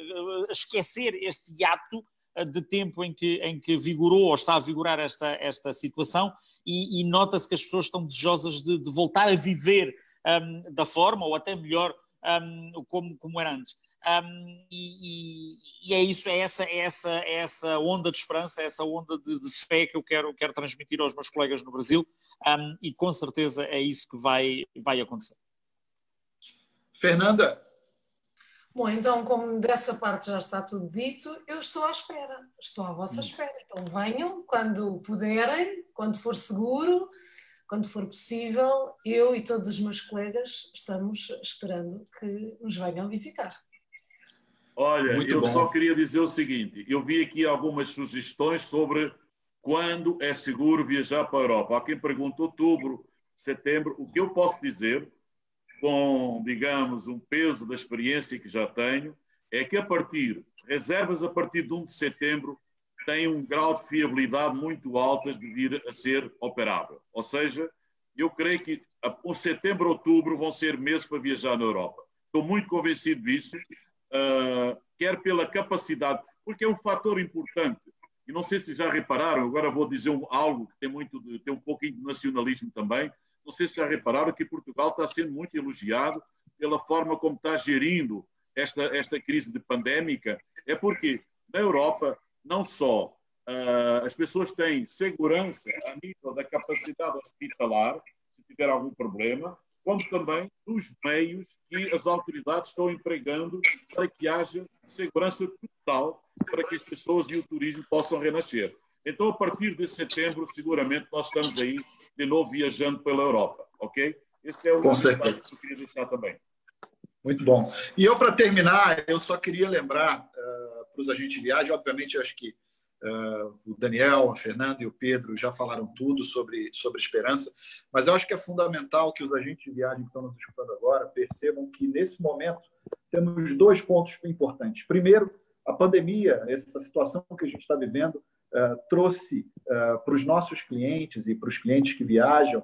esquecer este hiato de tempo em que vigorou ou está a vigorar esta situação, e nota-se que as pessoas estão desejosas de voltar a viver da forma, ou até melhor, como era antes. E é isso, é essa onda de esperança, essa onda de fé que eu quero transmitir aos meus colegas no Brasil, e com certeza é isso que vai acontecer. Fernanda? Bom, então, como dessa parte já está tudo dito, eu estou à espera, estou à vossa espera. Então venham quando puderem, quando for seguro, quando for possível. Eu e todos os meus colegas estamos esperando que nos venham visitar. Olha, eu só queria dizer o seguinte, eu vi aqui algumas sugestões sobre quando é seguro viajar para a Europa. Há quem pergunta outubro, setembro. O que eu posso dizer, com, digamos, um peso da experiência que já tenho, é que reservas a partir de 1 de setembro têm um grau de fiabilidade muito alto de vir a ser operável. Ou seja, eu creio que o setembro, outubro vão ser meses para viajar na Europa. Estou muito convencido disso, quer pela capacidade, porque é um fator importante. E não sei se já repararam, agora vou dizer algo que tem um pouquinho de nacionalismo também. Não sei se já repararam que Portugal está sendo muito elogiado pela forma como está gerindo esta crise de pandémica. É porque na Europa, não só as pessoas têm segurança a nível da capacidade hospitalar, se tiver algum problema, como também dos meios que as autoridades estão empregando para que haja segurança total para que as pessoas e o turismo possam renascer. Então, a partir de setembro, seguramente, nós estamos aí de novo viajando pela Europa, ok? Esse é o mensagem que eu queria deixar também. Muito bom. E eu, para terminar, eu só queria lembrar para os agentes de viagem, obviamente, eu acho que o Daniel, a Fernanda e o Pedro já falaram tudo sobre esperança, mas eu acho que é fundamental que os agentes de viagem que estão nos escutando agora percebam que, nesse momento, temos 2 pontos importantes. Primeiro, a pandemia, essa situação que a gente está vivendo, trouxe para os nossos clientes e para os clientes que viajam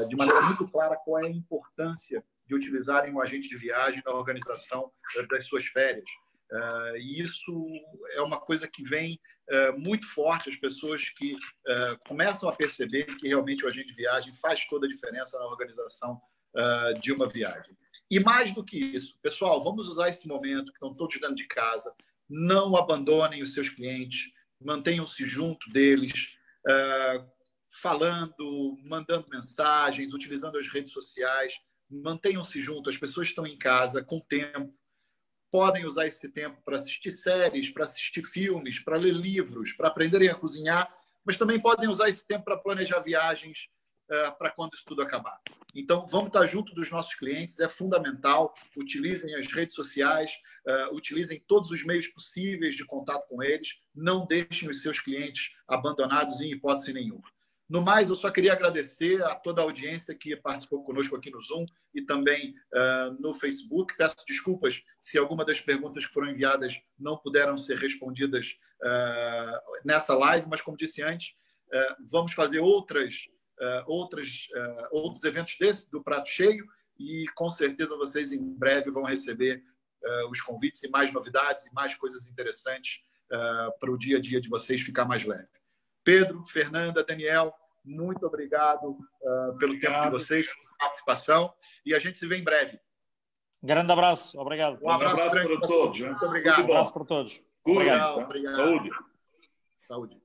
de maneira muito clara qual é a importância de utilizarem o agente de viagem na organização das suas férias. E isso é uma coisa que vem muito forte, as pessoas que começam a perceber que realmente o agente de viagem faz toda a diferença na organização de uma viagem. E mais do que isso, pessoal, vamos usar esse momento que estão todos dentro de casa, não abandonem os seus clientes, mantenham-se junto deles, falando, mandando mensagens, utilizando as redes sociais, mantenham-se junto, as pessoas estão em casa com tempo, podem usar esse tempo para assistir séries, para assistir filmes, para ler livros, para aprenderem a cozinhar, mas também podem usar esse tempo para planejar viagens para quando isso tudo acabar. Então, vamos estar junto dos nossos clientes, é fundamental, utilizem as redes sociais, utilizem todos os meios possíveis de contato com eles, não deixem os seus clientes abandonados em hipótese nenhuma. No mais, eu só queria agradecer a toda a audiência que participou conosco aqui no Zoom e também no Facebook. Peço desculpas se alguma das perguntas que foram enviadas não puderam ser respondidas nessa live, mas, como disse antes, vamos fazer outros eventos desses do Prato Cheio e, com certeza, vocês em breve vão receber os convites e mais novidades e mais coisas interessantes para o dia a dia de vocês ficar mais leve. Pedro, Fernanda, Daniel, muito obrigado pelo tempo de vocês, pela participação, e a gente se vê em breve. Grande abraço, obrigado. Um abraço para todos. Muito obrigado. Um abraço para todos. Cuidem-se. Saúde. Saúde.